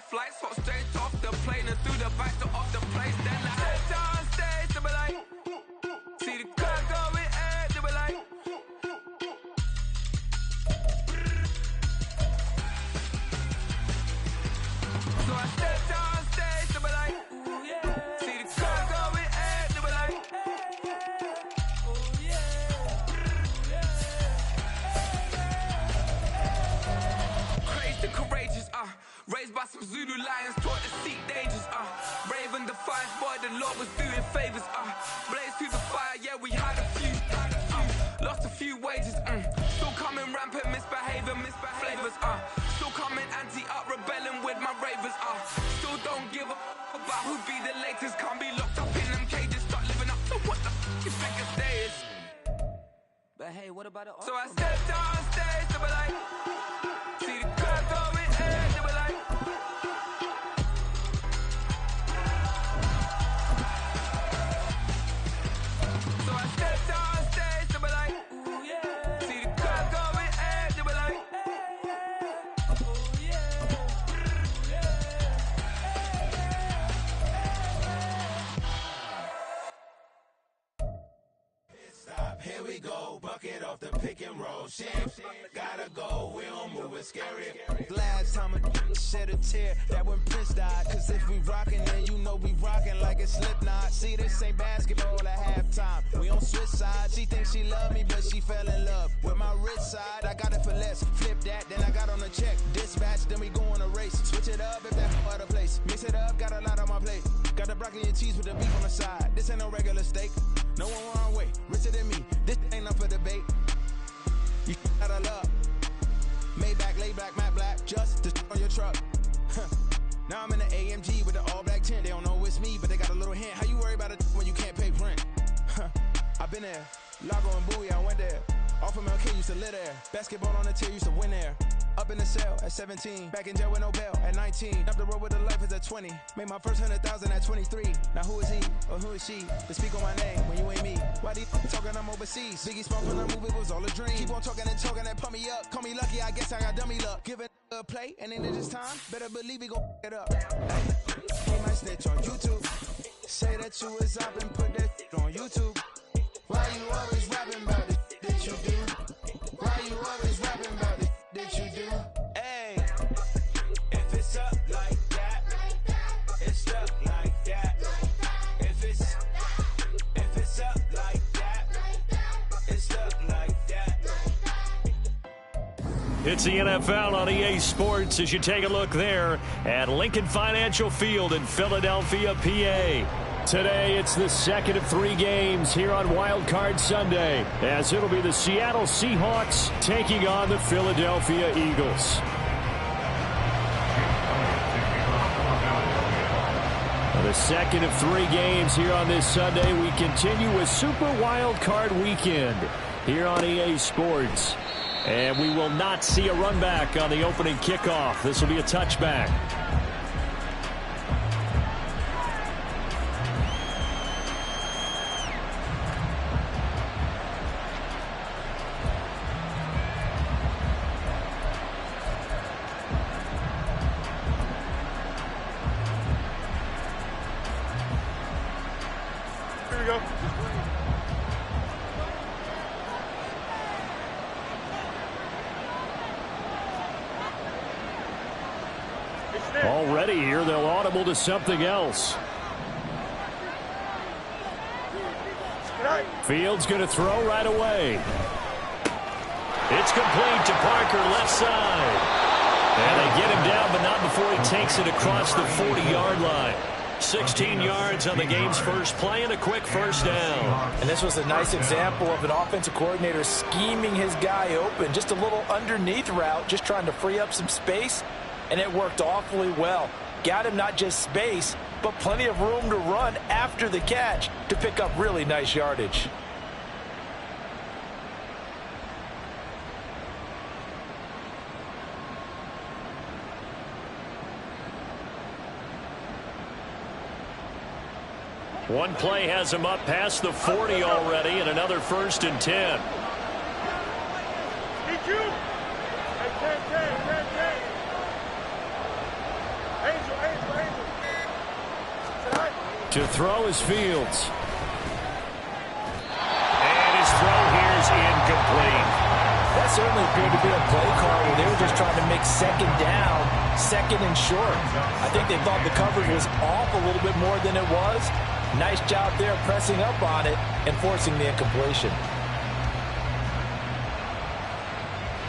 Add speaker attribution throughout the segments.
Speaker 1: flights, hot straight off the plane and through the back door of the place. Then I head downstairs, they be like, see the car going ahead, they be like. So I step downstairs, they be like, ooh yeah. See the car going ahead, they be like, ooh yeah. Crazed and courageous, raised by some Zulu lions, taught to seek dangers, brave and defiant, boy, the Lord was doing favors, blaze through the fire, yeah, we had a few, lost a few wages, still coming rampant, misbehavior, flavors, still coming anti-up, rebelling with my ravers, still don't give a about who be the latest, can't be locked up in them cages, start living up to what the you think a day is. But hey, what about it? So I step downstairs, they be like, see the car going ahead, they be like. So I step downstairs, they be like, ooh yeah. See the car going ahead, they be like, ooh yeah.
Speaker 2: Stop, here we go, bucket off the pick and roll. Shit, gotta go, we don't move, it's scary.
Speaker 3: Last time a shed a tear, that when Prince died. Cause if we rockin', then you know we rockin' like it's Slipknot. See, this ain't basketball at halftime. We on switch sides. She thinks she love me, but she fell in love with my rich side. I got it for less, flip that, then I got on a check. Dispatch, then we go on a race. Switch it up if that other place. Mix it up, got a lot on my plate. Got the broccoli and cheese with the beef on the side. This ain't no regular steak. No one wrong way, richer than me. This ain't up for debate. You got a love. Maybach, lay back, matte black, just to on your truck. Now I'm in the AMG with the all black tint. They don't know it's me, but they got a little hint. How you worry about it when you can't pay rent? I've been there. Lago and Bowie, I went there. Off of MLK, used to live there. Basketball on the tier, used to win there. Up in the cell at 17. Back in jail with no bail at 19. Up the road with the life is at 20. Made my first 100,000 at 23. Now who is he or who is she to speak on my name when you ain't me? Why they talking I'm overseas? Biggie spoke when I move, it was all a dream. Keep on talking and pump me up. Call me lucky, I guess I got dummy luck. Give it a play and then this time, better believe we gon' it up. He might snitch on YouTube. Say that you was up and put that on YouTube. Why you always rapping about it that you do? Why you always rapping about it that you do? Hey,
Speaker 2: If it's up like that, it's up like that. If it's up like that, it's up like that.
Speaker 4: It's the NFL on EA Sports as you take a look there at Lincoln Financial Field in Philadelphia, PA. Today, it's the second of 3 games here on Wildcard Sunday, as it'll be the Seattle Seahawks taking on the Philadelphia Eagles. The second of 3 games here on this Sunday. We continue with Super Wildcard Weekend here on EA Sports. And we will not see a run back on the opening kickoff. This will be a touchback.
Speaker 5: Here we go.
Speaker 4: Already here, they'll audible to something else. Fields going to throw right away. It's complete to Parker, left side. And they get him down, but not before he takes it across the 40-yard line. 16 yards on the game's first play and a quick first down.
Speaker 6: And this was a nice example of an offensive coordinator scheming his guy open. Just a little underneath route, just trying to free up some space, and it worked awfully well. Got him not just space, but plenty of room to run after the catch to pick up really nice yardage.
Speaker 4: One play has him up past the 40 already, and another 1st and 10.
Speaker 5: Hey,
Speaker 4: To throw is Fields. And his throw here is incomplete.
Speaker 6: That certainly appeared to be a play call where they were just trying to make second down, second and short. I think they thought the coverage was off a little bit more than it was. Nice job there pressing up on it and forcing the incompletion.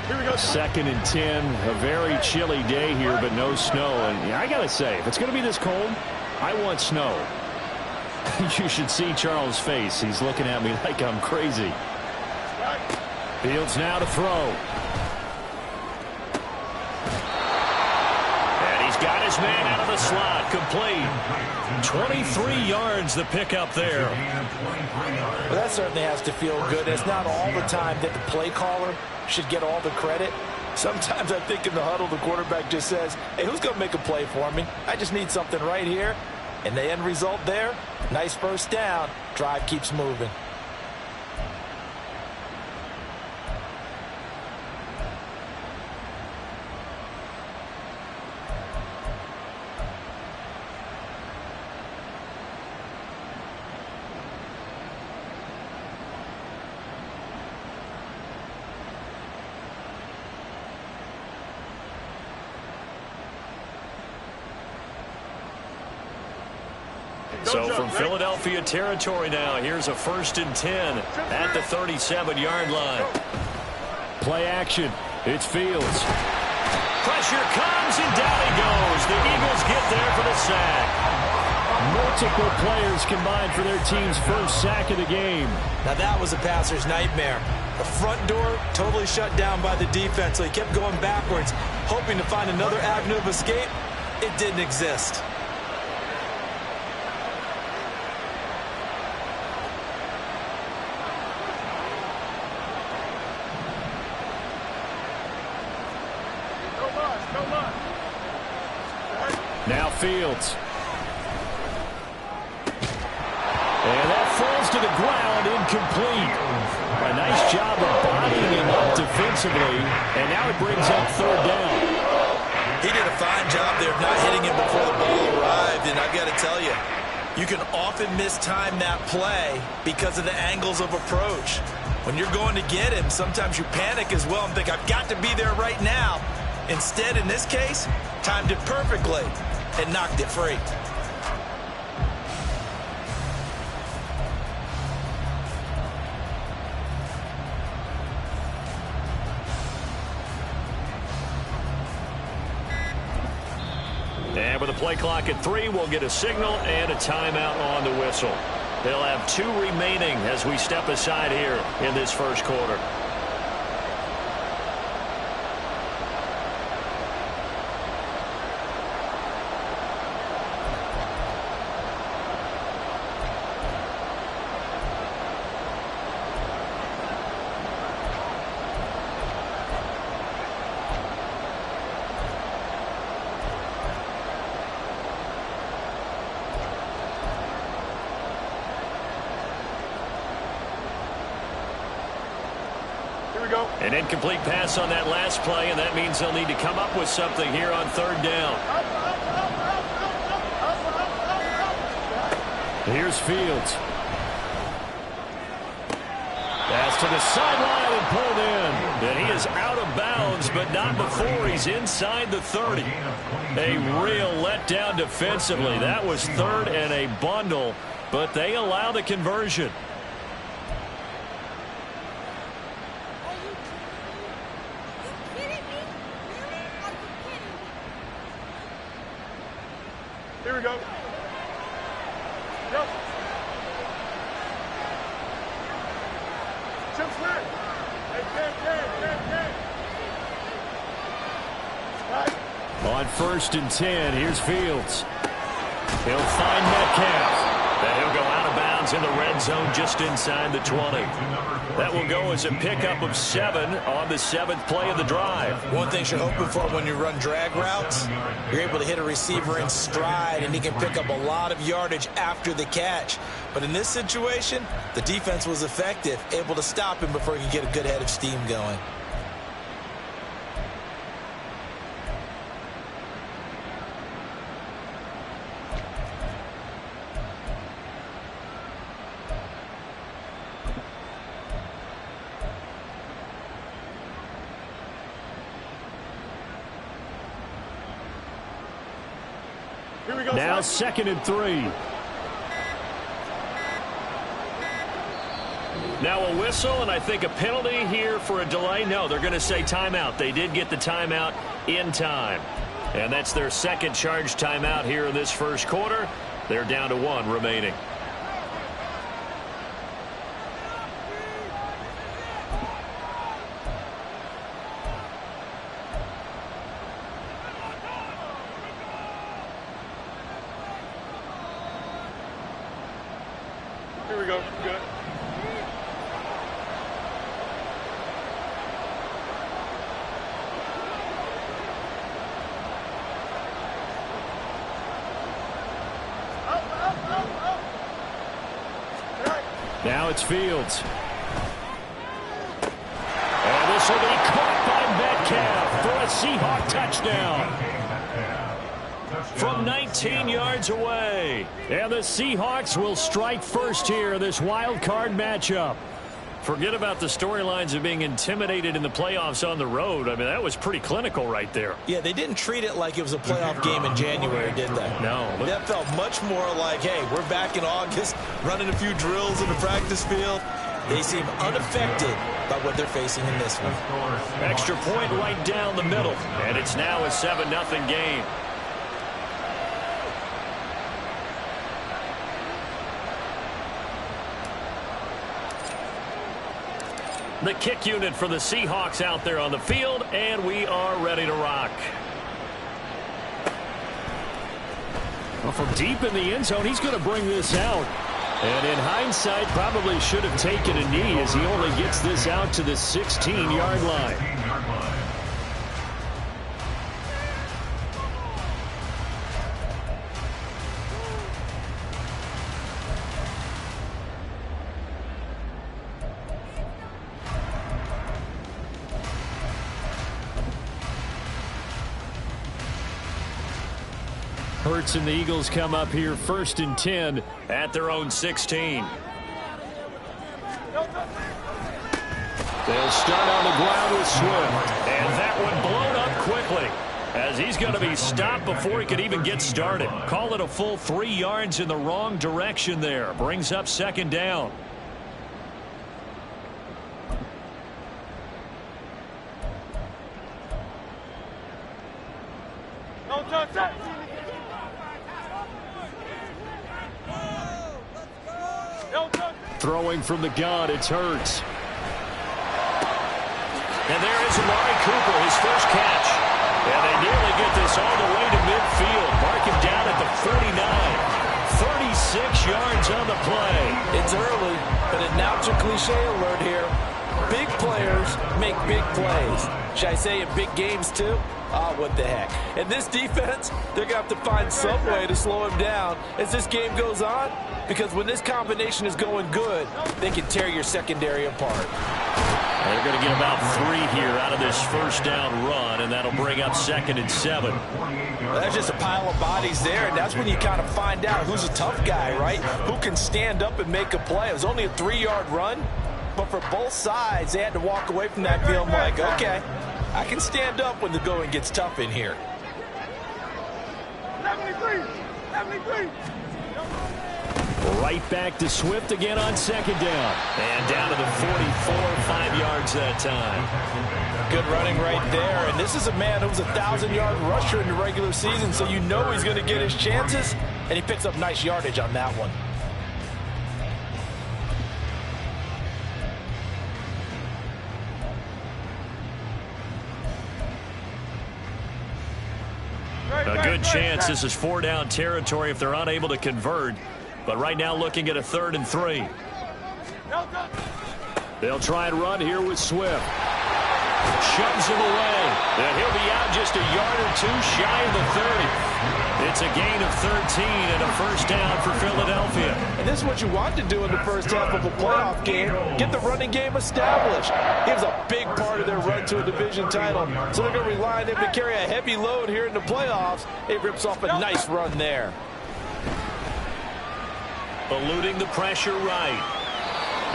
Speaker 4: Here we go. 2nd and 10. A very chilly day here, but no snow. And I got to say, if it's going to be this cold, I want snow. You should see Charles' face. He's looking at me like I'm crazy. Fields now to throw. And he's got his man out of the slot. Complete. 23 yards the pickup there.
Speaker 6: Well, that certainly has to feel good. It's not all the time that the play caller should get all the credit. Sometimes I think in the huddle the quarterback just says, hey, who's going to make a play for me? I just need something right here. And the end result there, nice first down. Drive keeps moving.
Speaker 4: So from Philadelphia territory now, here's a 1st and 10 at the 37-yard line. Play action. It's Fields. Pressure comes, and down he goes. The Eagles get there for the sack. Multiple players combined for their team's first sack of the game.
Speaker 5: Now that was a passer's nightmare. The front door totally shut down by the defense, so he kept going backwards, hoping to find another avenue of escape. It didn't exist.
Speaker 4: Now Fields. And that falls to the ground, incomplete. A nice job of bodying him up defensively, and now it brings up 3rd down.
Speaker 5: He did a fine job there of not hitting him before the ball arrived, and I've got to tell you, you can often mistime that play because of the angles of approach. When you're going to get him, sometimes you panic as well and think, I've got to be there right now. Instead, in this case, timed it perfectly and knocked it free.
Speaker 4: And with a play clock at 3, we'll get a signal and a timeout on the whistle. They'll have 2 remaining as we step aside here in this first quarter. An incomplete pass on that last play, and that means they'll need to come up with something here on 3rd down. Here's Fields. Pass to the sideline and pulled in. And he is out of bounds, but not before he's inside the 30. A real letdown defensively. That was 3rd and a bundle, but they allow the conversion.
Speaker 7: Here we go. Go. Jump smack.
Speaker 4: On 1st and 10, here's Fields. He'll find Metcalf. And he'll go out of bounds in the red zone just inside the 20. That will go as a pickup of 7 on the 7th play of the drive.
Speaker 5: One thing you're hoping for when you run drag routes, you're able to hit a receiver in stride, and he can pick up a lot of yardage after the catch. But in this situation, the defense was effective, able to stop him before he could get a good head of steam going.
Speaker 4: Now 2nd and 3. Now a whistle, and I think a penalty here for a delay. No, they're going to say timeout. They did get the timeout in time. And that's their second charge timeout here in this first quarter. They're down to 1 remaining.
Speaker 7: Here we go. Good.
Speaker 4: Now it's Fields. And this will be caught by Metcalf for a Seahawk touchdown. From 19 yards away. And the Seahawks will strike first here in this wild card matchup. Forget about the storylines of being intimidated in the playoffs on the road. I mean, that was pretty clinical right there.
Speaker 5: Yeah, they didn't treat it like it was a playoff game in January, did they?
Speaker 4: No.
Speaker 5: That felt much more like, hey, we're back in August, running a few drills in the practice field. They seem unaffected by what they're facing in this one.
Speaker 4: Extra point right down the middle. And it's now a 7-0 game. The kick unit for the Seahawks out there on the field, and we are ready to rock. Well, from deep in the end zone, he's going to bring this out. And in hindsight, probably should have taken a knee as he only gets this out to the 16-yard line. Hurts and the Eagles come up here 1st and 10 at their own 16. They'll start on the ground with Swift. And that one blown up quickly as he's going to be stopped before he could even get started. Call it a full 3 yards in the wrong direction there. Brings up 2nd down.
Speaker 7: No touch that.
Speaker 4: Throwing from the gun, it's Hurts. And there is Amari Cooper, his first catch. And they nearly get this all the way to midfield. Mark him down at the 49. 36 yards on the play.
Speaker 6: It's early, but announcer cliche alert here. Big players make big plays. Should I say in big games too? Ah, what the heck. And this defense, they're going to have to find some way to slow him down as this game goes on. Because when this combination is going good, they can tear your secondary apart.
Speaker 4: They're going to get about 3 here out of this first down run, and that'll bring up 2nd and 7.
Speaker 6: Well, that's just a pile of bodies there, and that's when you kind of find out who's a tough guy, right? Who can stand up and make a play. It was only a 3-yard run, but for both sides, they had to walk away from that feeling like, okay, I can stand up when the going gets tough in here.
Speaker 7: 73.
Speaker 4: Right back to Swift again on 2nd down. And down to the 44, 5 yards that time.
Speaker 6: Good running right there. And this is a man who was a 1,000-yard rusher in the regular season, so you know he's going to get his chances. And he picks up nice yardage on that one.
Speaker 4: A good chance this is 4-down territory if they're unable to convert. But right now looking at a 3rd and 3. They'll try and run here with Swift. Shoves him away. And he'll be out just a yard or 2 shy of the 30. It's a gain of 13 and a first down for Philadelphia.
Speaker 6: And this is what you want to do in the first half of a playoff game. Get the running game established. He was a big part of their run to a division title. So they're going to rely on him to carry a heavy load here in the playoffs. He rips off a nice run there.
Speaker 4: Eluding the pressure right.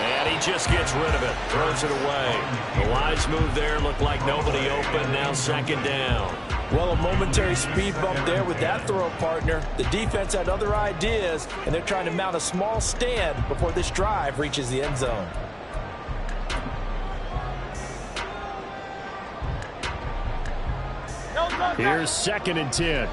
Speaker 4: And he just gets rid of it. Throws it away. The wise move there looked like nobody open. Now 2nd down.
Speaker 6: Well, a momentary speed bump there with that throw, partner. The defense had other ideas, and they're trying to mount a small stand before this drive reaches the end zone.
Speaker 4: Here's 2nd and 10.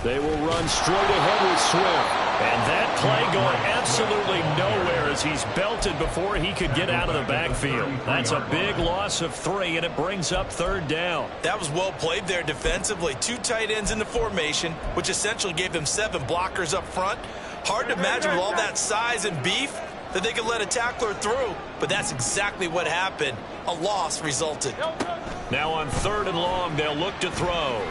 Speaker 4: They will run straight ahead with Swift. And that play going absolutely nowhere as he's belted before he could get out of the backfield. That's a big loss of 3, and it brings up 3rd down.
Speaker 5: That was well played there defensively. 2 tight ends in the formation, which essentially gave them 7 blockers up front. Hard to imagine with all that size and beef that they could let a tackler through, but that's exactly what happened. A loss resulted.
Speaker 4: Now on 3rd and long, they'll look to throw.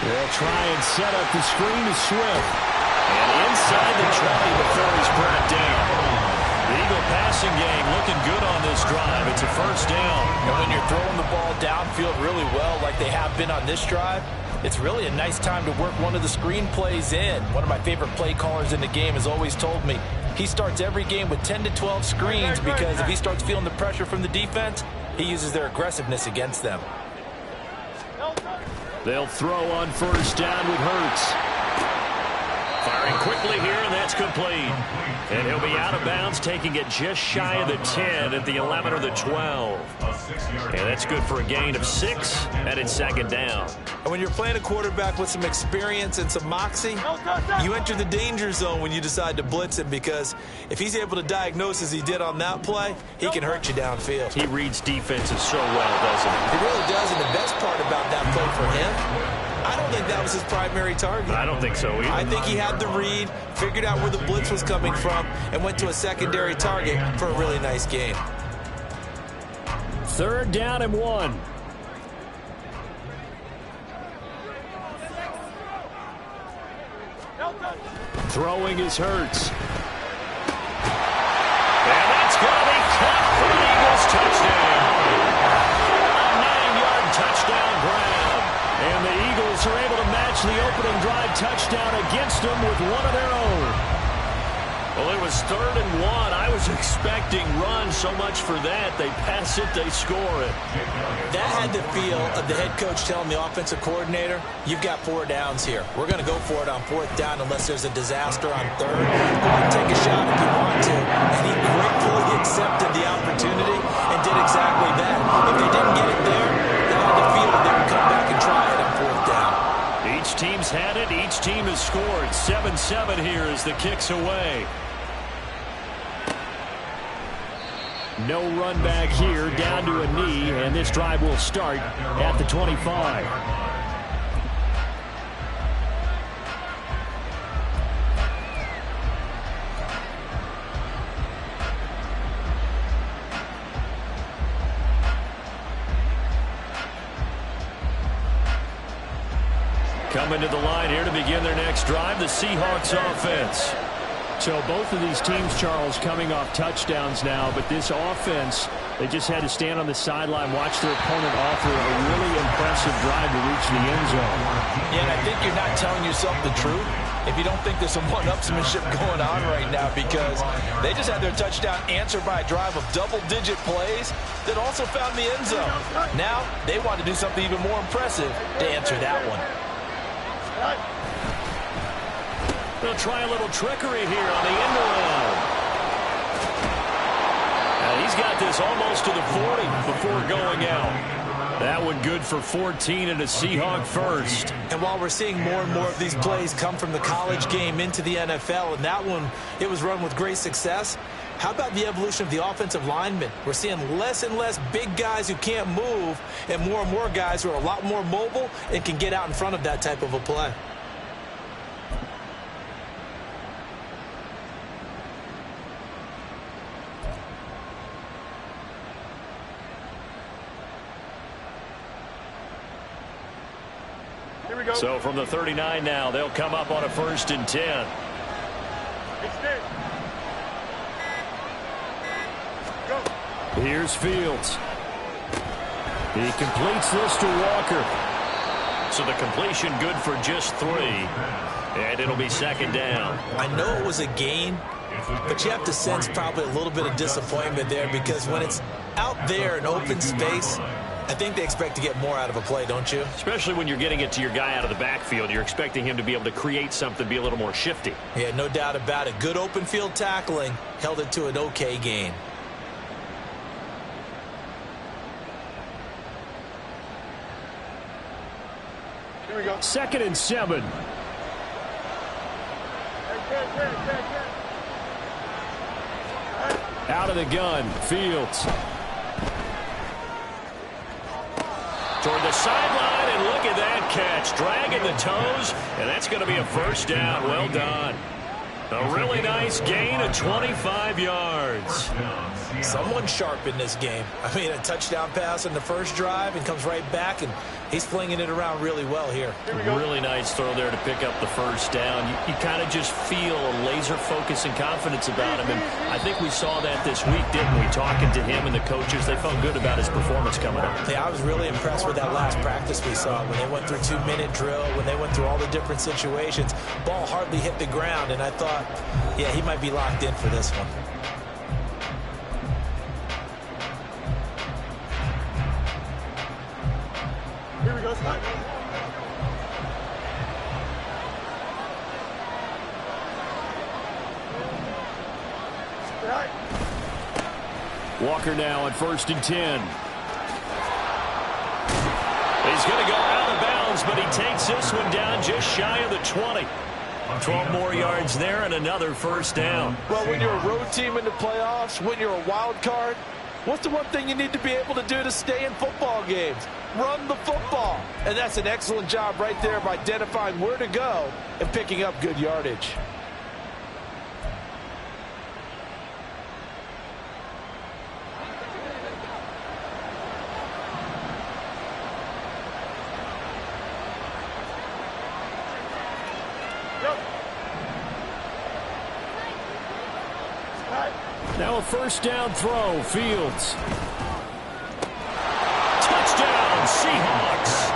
Speaker 4: They'll try and set up the screen to Swift. And inside the 20 before he's brought down. The Eagle passing game looking good on this drive. It's a 1st down.
Speaker 6: And when you're throwing the ball downfield really well like they have been on this drive, it's really a nice time to work one of the screen plays in. One of my favorite play callers in the game has always told me he starts every game with 10 to 12 screens because if he starts feeling the pressure from the defense, he uses their aggressiveness against them.
Speaker 4: They'll throw on 1st down with Hurts. Firing quickly here, and that's complete. And he'll be out of bounds, taking it just shy of the 10 at the 11 or the 12. And that's good for a gain of 6, and it's 2nd down.
Speaker 5: And when you're playing a quarterback with some experience and some moxie, you enter the danger zone when you decide to blitz him, because if he's able to diagnose as he did on that play, he can hurt you downfield.
Speaker 4: He reads defenses so well, doesn't he?
Speaker 5: He really does, and the best part about that play for him, I don't think that was his primary target.
Speaker 4: I don't think so either.
Speaker 5: I think he had the read, figured out where the blitz was coming from, and went to a secondary target for a really nice gain.
Speaker 4: 3rd down and 1. Throwing is Hurts. And that's going to be caught for the Eagles touchdown. A 9-yard touchdown grab. And the Eagles are able to match the opening drive touchdown against them with one of their own. Well, it was 3rd and 1. I was expecting run so much for that. They pass it, they score it.
Speaker 5: That had the feel of the head coach telling the offensive coordinator, you've got 4 downs here. We're going to go for it on 4th down unless there's a disaster on 3rd. Go ahead and take a shot if you want to. And he gratefully accepted the opportunity and did exactly that. If they didn't get it there, that had the feel that they would come back and try it on 4th down.
Speaker 4: Each team's had it. Each team has scored. 7-7 here as the kick's away. No run back here, down to a knee, and this drive will start at the 25. Coming to the line here to begin their next drive, the Seahawks offense. So both of these teams, Charles, coming off touchdowns now, but this offense, they just had to stand on the sideline, watch their opponent offer a really impressive drive to reach the end zone.
Speaker 6: Yeah, and I think you're not telling yourself the truth if you don't think there's some one-upsmanship going on right now, because they just had their touchdown answered by a drive of double-digit plays that also found the end zone. Now they want to do something even more impressive to answer that one.
Speaker 4: They'll try a little trickery here on the end around. And he's got this almost to the 40 before going out. That one good for 14 and a Seahawk first.
Speaker 5: And while we're seeing more and more of these plays come from the college game into the NFL, and that one, it was run with great success, how about the evolution of the offensive linemen? We're seeing less and less big guys who can't move and more guys who are a lot more mobile and can get out in front of that type of a play.
Speaker 4: So from the 39 now, they'll come up on a 1st and 10. Here's Fields. He completes this to Walker. So the completion good for just 3. And it'll be 2nd down.
Speaker 5: I know it was a gain, But you have to sense probably a little bit of disappointment there, because when it's out there in open space, I think they expect to get more out of a play, don't you?
Speaker 4: Especially when you're getting it to your guy out of the backfield. You're expecting him to be able to create something, be a little more shifty.
Speaker 5: Yeah, no doubt about it. Good open field tackling, held it to an okay gain.
Speaker 7: Here we go.
Speaker 4: 2nd and 7. Out of the gun, Fields. Toward the sideline, and look at that catch. Dragging the toes, and that's going to be a first down. Well done. A really nice gain of 25 yards.
Speaker 5: Someone sharp in this game. I mean, a touchdown pass in the first drive and comes right back, and he's flinging it around really well here.
Speaker 4: Really nice throw there to pick up the first down. You kind of just feel a laser focus and confidence about him, and I think we saw that this week, didn't we? Talking to him and the coaches, they felt good about his performance coming up.
Speaker 5: Yeah, I was really impressed with that last practice we saw when they went through 2-minute drill, when they went through all the different situations. Ball hardly hit the ground, and I thought, yeah, he might be locked in for this one.
Speaker 7: Here we go, Scott. Right.
Speaker 4: Walker now on 1st and 10. He's going to go out of bounds, but he takes this one down just shy of the 20. 12 more yards there and another first down.
Speaker 6: Well, when you're a road team in the playoffs, when you're a wild card, what's the one thing you need to be able to do to stay in football games? Run the football. And that's an excellent job right there of identifying where to go and picking up good yardage.
Speaker 4: Now a first down throw, Fields. Touchdown, Seahawks.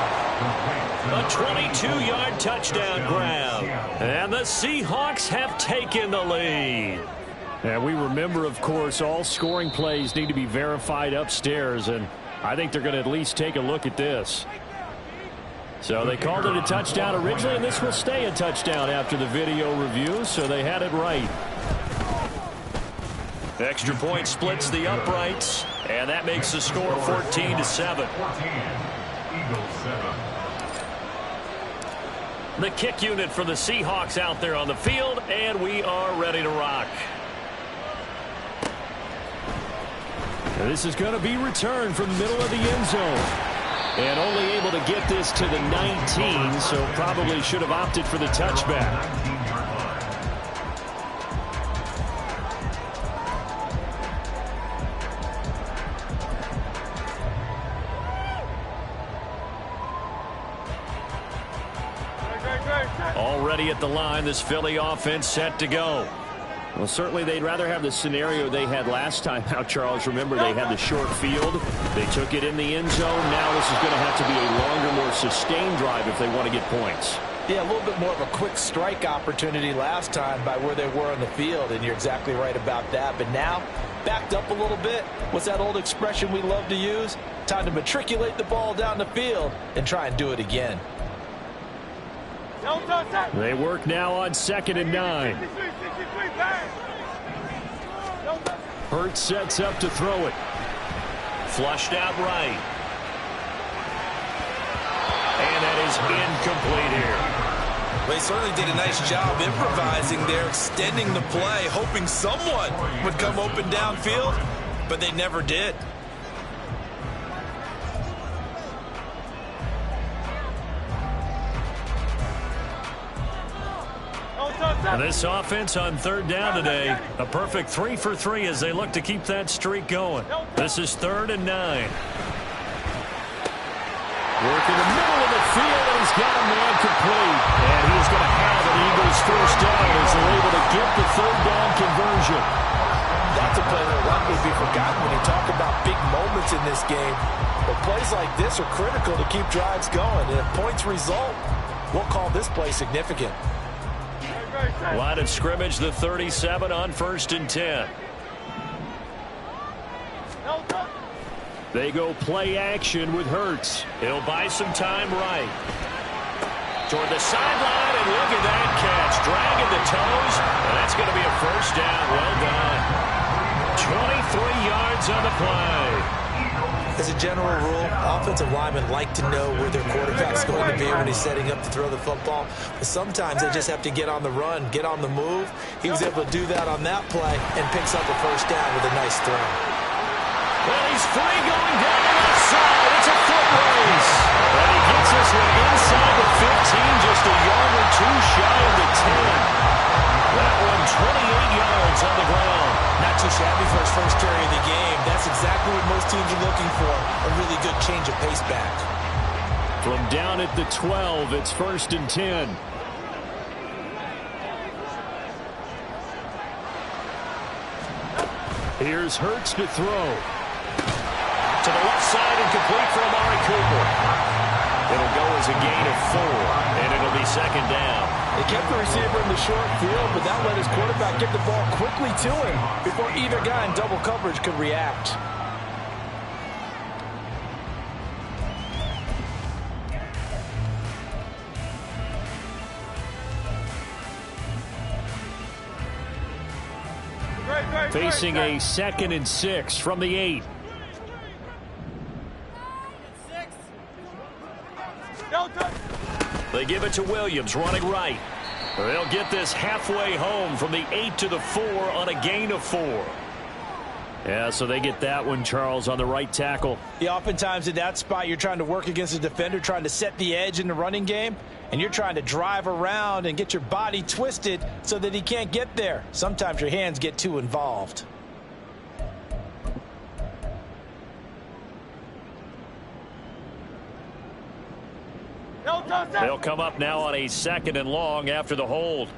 Speaker 4: A 22-yard touchdown grab. And the Seahawks have taken the lead. And we remember, of course, all scoring plays need to be verified upstairs, and I think they're going to at least take a look at this. So they called it a touchdown originally, and this will stay a touchdown after the video review, so they had it right. Extra point splits the uprights, and that makes the score 14-7. The kick unit for the Seahawks out there on the field, and we are ready to rock. And this is going to be returned from the middle of the end zone. And only able to get this to the 19, so probably should have opted for the touchback. Already at the line, this Philly offense set to go. Well, certainly they'd rather have the scenario they had last time out, Charles. Remember, they had the short field. They took it in the end zone. Now this is going to have to be a longer, more sustained drive if they want to get points.
Speaker 6: Yeah, a little bit more of a quick strike opportunity last time by where they were on the field, and you're exactly right about that. But now, backed up a little bit. What's that old expression we love to use? Time to matriculate the ball down the field and try and do it again.
Speaker 4: They work now on 2nd and 9. Hurts sets up to throw it. Flushed out right. And that is incomplete here.
Speaker 5: They certainly did a nice job improvising there, extending the play, hoping someone would come open downfield, but they never did.
Speaker 4: This offense on 3rd down today, a perfect 3 for 3 as they look to keep that streak going. This is 3rd and 9. Work in the middle of the field, and he's got a man complete. And he's going to have an Eagles first down as they're able to get the 3rd down conversion.
Speaker 6: That's a play that will likely be forgotten when you talk about big moments in this game. But plays like this are critical to keep drives going. And if points result, we'll call this play significant.
Speaker 4: Line of scrimmage, the 37 on 1st and 10. They go play action with Hurts. He'll buy some time right. Toward the sideline, and look at that catch. Dragging the toes, and that's going to be a first down. Well done. 23 yards on the play.
Speaker 6: As a general rule, offensive linemen like to know where their quarterback's going to be when he's setting up to throw the football. But sometimes they just have to get on the run, get on the move. He was able to do that on that play and picks up a first down with a nice throw.
Speaker 4: Well, he's free going down the left side. It's a foot race. And he gets this one inside the 15, just a yard or two shy of the 10. That one 28 yards on the ground.
Speaker 6: Not too shabby for his first carry of the game. That's exactly what most teams are looking for, a really good change of pace back.
Speaker 4: From down at the 12, it's 1st and 10. Here's Hurts to throw. To the left side and complete for Amari Cooper. It'll go as a gain of 4, and it'll be 2nd down.
Speaker 6: They kept the receiver in the short field, but that let his quarterback get the ball quickly to him before either guy in double coverage could react.
Speaker 4: Facing a 2nd and 6 from the 8. They give it to Williams, running right. They'll get this halfway home from the 8 to the 4 on a gain of 4. Yeah, so they get that one, Charles, on the right tackle.
Speaker 6: Yeah, oftentimes in that spot, you're trying to work against a defender, trying to set the edge in the running game, and you're trying to drive around and get your body twisted so that he can't get there. Sometimes your hands get too involved.
Speaker 4: They'll come up now on a 2nd and long after the hold.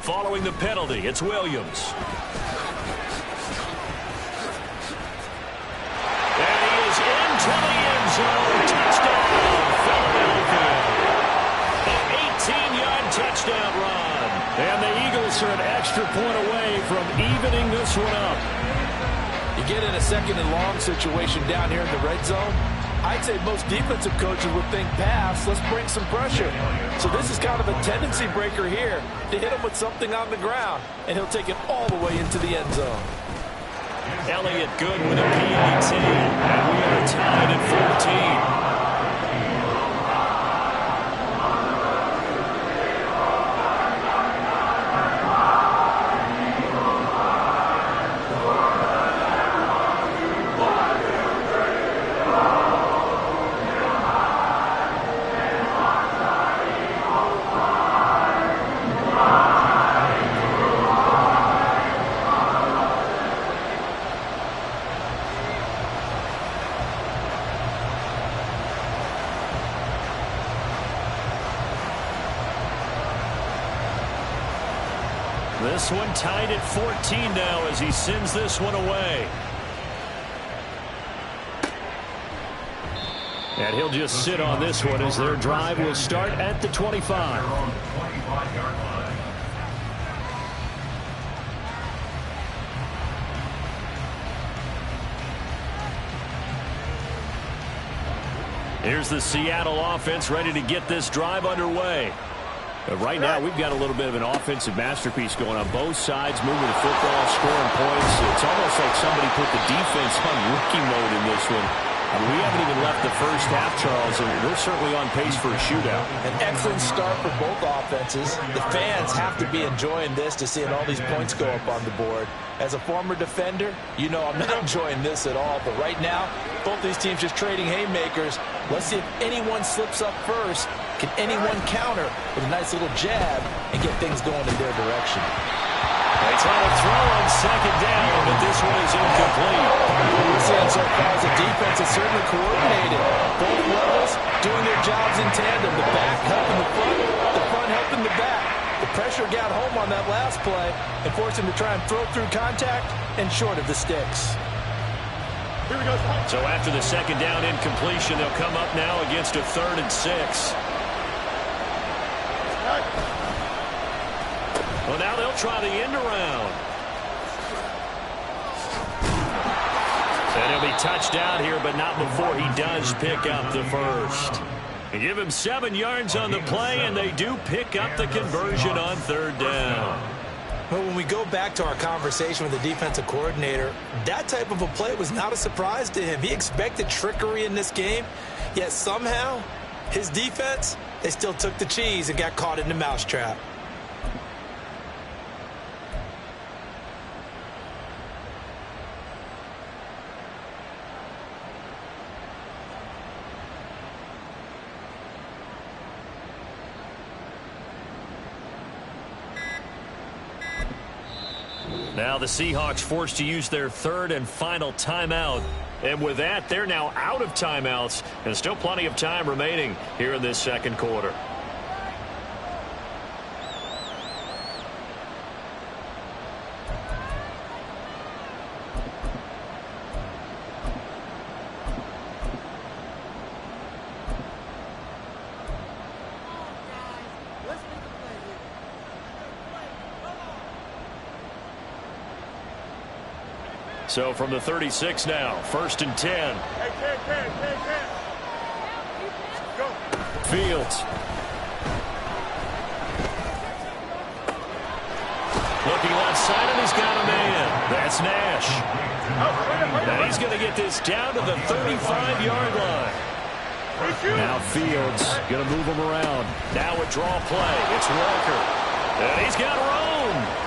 Speaker 4: Following the penalty, it's Williams. And he is into the end zone. Touchdown, Philadelphia. An 18-yard touchdown run. And the Eagles are an extra point away from evening this one up.
Speaker 6: You get in a 2nd and long situation down here in the red zone, I'd say most defensive coaches would think pass, let's bring some pressure. So this is kind of a tendency breaker here to hit him with something on the ground, and he'll take it all the way into the end zone.
Speaker 4: Elliott good with a PAT, and we are tied at 14. This one tied at 14 now as he sends this one away. And he'll just sit on this one as their drive will start at the 25. Here's the Seattle offense ready to get this drive underway. Right now, we've got a little bit of an offensive masterpiece going on both sides, moving the football, scoring points. It's almost like somebody put the defense on rookie mode in this one. I mean, we haven't even left the first half, Charles, and we're certainly on pace for a shootout.
Speaker 6: An excellent start for both offenses. The fans have to be enjoying this to seeing all these points go up on the board. As a former defender, you know I'm not enjoying this at all. But right now, both these teams just trading haymakers. Let's see if anyone slips up first. Can anyone counter with a nice little jab and get things going in their direction?
Speaker 4: They try to throw on 2nd down, but this one is incomplete.
Speaker 6: What we're seeing so far is the defense is certainly coordinated. Both levels doing their jobs in tandem. The back helping the front helping the back. The pressure got home on that last play and forced him to try and throw through contact and short of the sticks.
Speaker 7: Here we go.
Speaker 4: So after the second down incompletion, they'll come up now against a 3rd and 6. Well, now they'll try the end around. And he'll be touched out here, but not before he does pick up the first. They give him 7 yards on the play, and they do pick up the conversion on 3rd down.
Speaker 6: Well, when we go back to our conversation with the defensive coordinator, that type of a play was not a surprise to him. He expected trickery in this game, yet somehow his defense, they still took the cheese and got caught in the mousetrap.
Speaker 4: Now the Seahawks forced to use their 3rd and final timeout. And with that, they're now out of timeouts. And still plenty of time remaining here in this second quarter. So from the 36 now, 1st and 10.
Speaker 7: Hey, Ken. Go.
Speaker 4: Fields. Looking left side, and he's got a man. That's Nash. Now he's going to get this down to the 35-yard line. Now Fields going to move him around. Now a draw play. It's Walker. And he's got room.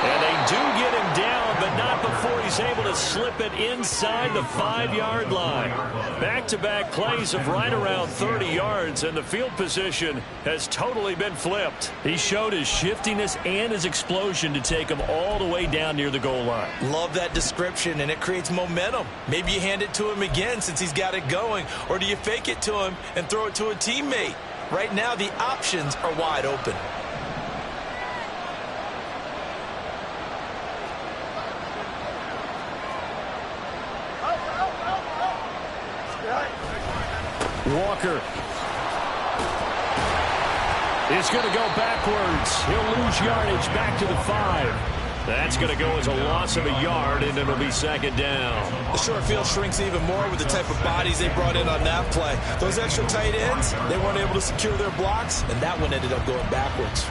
Speaker 4: And they do get him down, but not before he's able to slip it inside the 5-yard line. Back-to-back plays of right around 30 yards, and the field position has totally been flipped. He showed his shiftiness and his explosion to take him all the way down near the goal line.
Speaker 6: Love that description, and it creates momentum. Maybe you hand it to him again since he's got it going, or do you fake it to him and throw it to a teammate? Right now, the options are wide open.
Speaker 4: Walker is going to go backwards. He'll lose yardage back to the 5. That's going to go as a loss of a yard, and it'll be 2nd down.
Speaker 6: The short field shrinks even more with the type of bodies they brought in on that play. Those extra tight ends, they weren't able to secure their blocks, and that one ended up going backwards.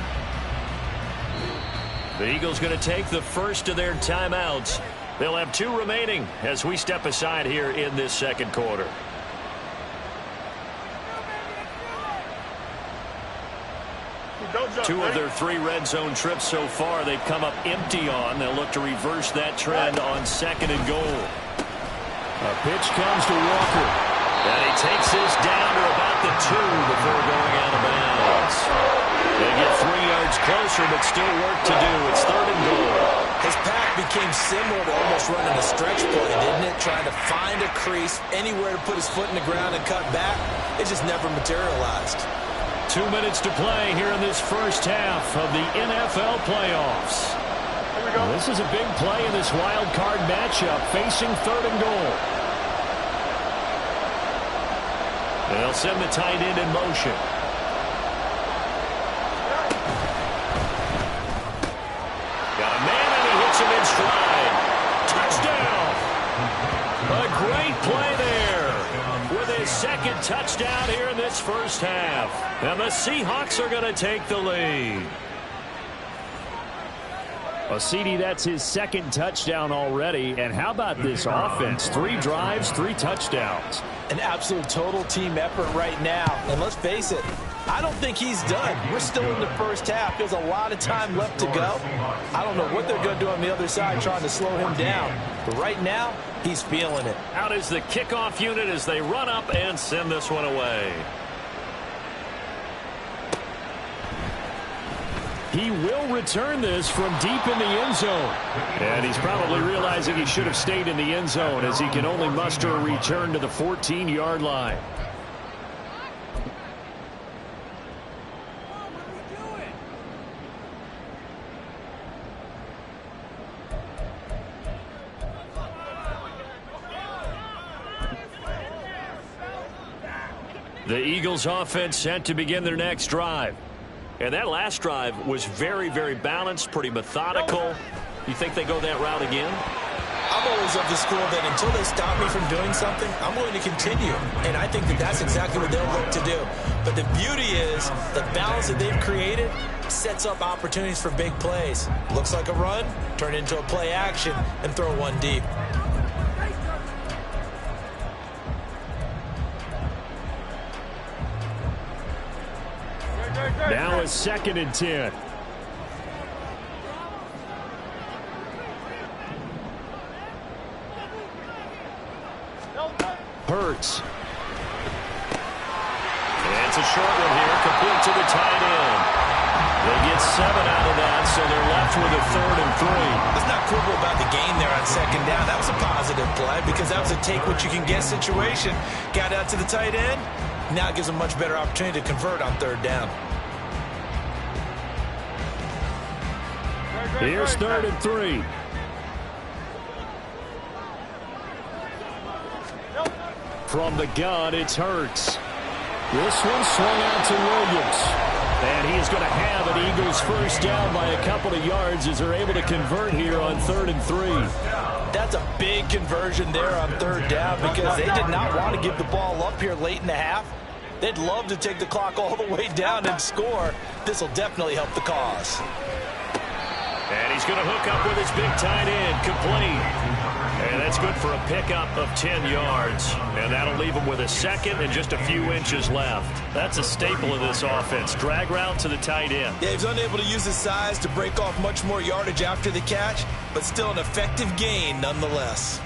Speaker 4: The Eagles going to take the first of their timeouts. They'll have 2 remaining as we step aside here in this second quarter. 2 of their 3 red zone trips so far they've come up empty on. They'll look to reverse that trend on 2nd and goal. A pitch comes to Walker. And he takes this down to about the 2 before going out of bounds. They get 3 yards closer, but still work to do. It's 3rd and goal.
Speaker 6: His pack became similar to almost running a stretch play, didn't it? Trying to find a crease, anywhere to put his foot in the ground and cut back. It just never materialized.
Speaker 4: 2 minutes to play here in this first half of the NFL playoffs. This is a big play in this wild card matchup, facing 3rd and goal. They'll send the tight end in motion. Got a man, and he hits him in stride. Touchdown! A great play there with his 2nd touchdown here in this first half. And the Seahawks are going to take the lead. Well, CD, that's his 2nd touchdown already. And how about this offense? 3 drives, 3 touchdowns.
Speaker 6: An absolute total team effort right now. And let's face it, I don't think he's done. We're still in the first half. There's a lot of time left to go. I don't know what they're going to do on the other side trying to slow him down. But right now, he's feeling it.
Speaker 4: Out is the kickoff unit as they run up and send this one away. He will return this from deep in the end zone. And he's probably realizing he should have stayed in the end zone as he can only muster a return to the 14-yard line. The Eagles offense set to begin their next drive. And that last drive was very, very balanced, pretty methodical. You think they go that route again?
Speaker 6: I'm always of the school that until they stop me from doing something, I'm going to continue. And I think that that's exactly what they'll look to do. But the beauty is the balance that they've created sets up opportunities for big plays. Looks like a run, turn it into a play action, and throw one deep.
Speaker 4: Now a 2nd and 10. Hurts. And it's a short one here, complete to the tight end. They get 7 out of that, so they're left with a 3rd and 3.
Speaker 6: Let's not quibble about the gain there on 2nd down. That was a positive play because that was a take-what-you-can-get situation. Got out to the tight end. Now it gives them a much better opportunity to convert on 3rd down.
Speaker 4: Here's 3rd and 3. From the gun, it's Hurts. This one swung out to Williams. And he's going to have an Eagles first down by a couple of yards as they're able to convert here on 3rd and 3.
Speaker 6: That's a big conversion there on 3rd down because they did not want to give the ball up here late in the half. They'd love to take the clock all the way down and score. This will definitely help the cause.
Speaker 4: And he's going to hook up with his big tight end, complete. And that's good for a pickup of 10 yards. And that'll leave him with a 2nd and just a few inches left. That's a staple of this offense. Drag route to the tight end.
Speaker 6: Yeah, he's unable to use his size to break off much more yardage after the catch, but still an effective gain nonetheless.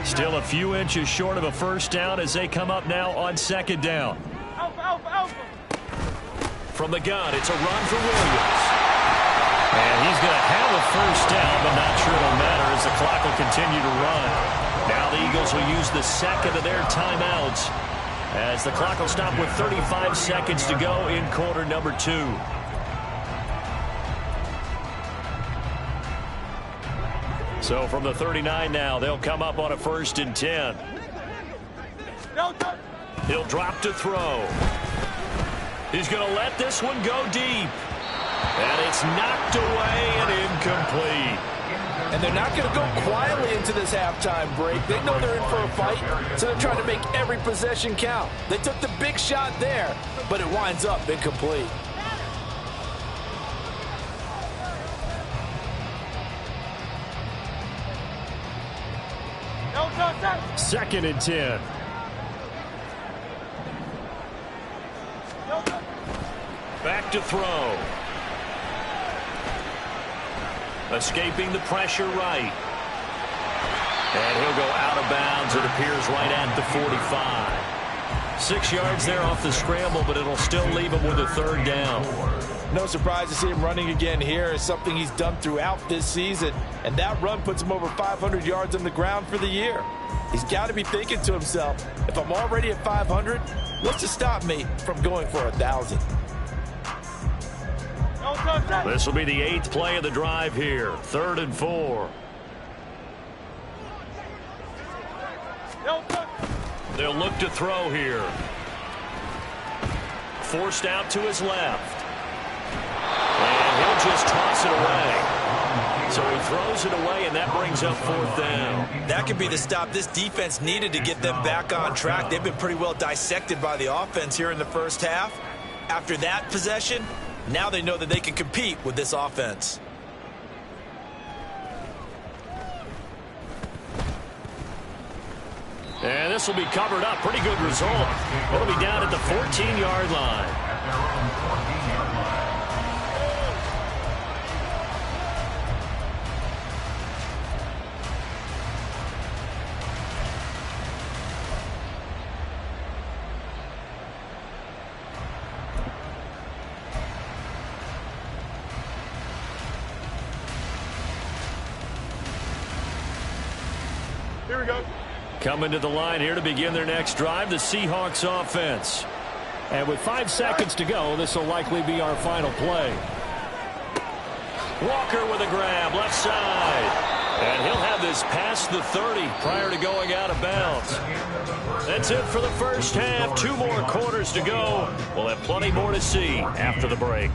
Speaker 4: Still a few inches short of a first down as they come up now on 2nd down. From the gun, it's a run for Williams. And he's going to have a first down, but not sure it'll matter as the clock will continue to run. Now the Eagles will use the 2nd of their timeouts as the clock will stop with 35 seconds to go in quarter number 2. So from the 39 now, they'll come up on a 1st and 10. He'll drop to throw. He's going to let this one go deep. And it's knocked away and incomplete.
Speaker 6: And they're not going to go quietly into this halftime break. They know they're in for a fight, so they're trying to make every possession count. They took the big shot there, but it winds up incomplete.
Speaker 4: Second and 10. Back to throw. Escaping the pressure right. And he'll go out of bounds, it appears, right at the 45. 6 yards there off the scramble, but it'll still leave him with a 3rd down.
Speaker 6: No surprise to see him running again here. It's something he's done throughout this season. And that run puts him over 500 yards on the ground for the year. He's got to be thinking to himself, if I'm already at 500, what's to stop me from going for 1,000?
Speaker 4: This will be the 8th play of the drive here. 3rd and 4. They'll look to throw here. Forced out to his left. And he'll just toss it away. So he throws it away, and that brings up 4th down.
Speaker 6: That could be the stop this defense needed to get them back on track. They've been pretty well dissected by the offense here in the first half. After that possession, now they know that they can compete with this offense.
Speaker 4: And this will be covered up. Pretty good result. It'll be down at the 14-yard line.
Speaker 7: Here we go.
Speaker 4: Coming to the line here to begin their next drive, the Seahawks offense. And with 5 seconds to go, this will likely be our final play. Walker with a grab, left side. And he'll have this just past the 30 prior to going out of bounds. That's it for the first half. 2 more quarters to go. We'll have plenty more to see after the break.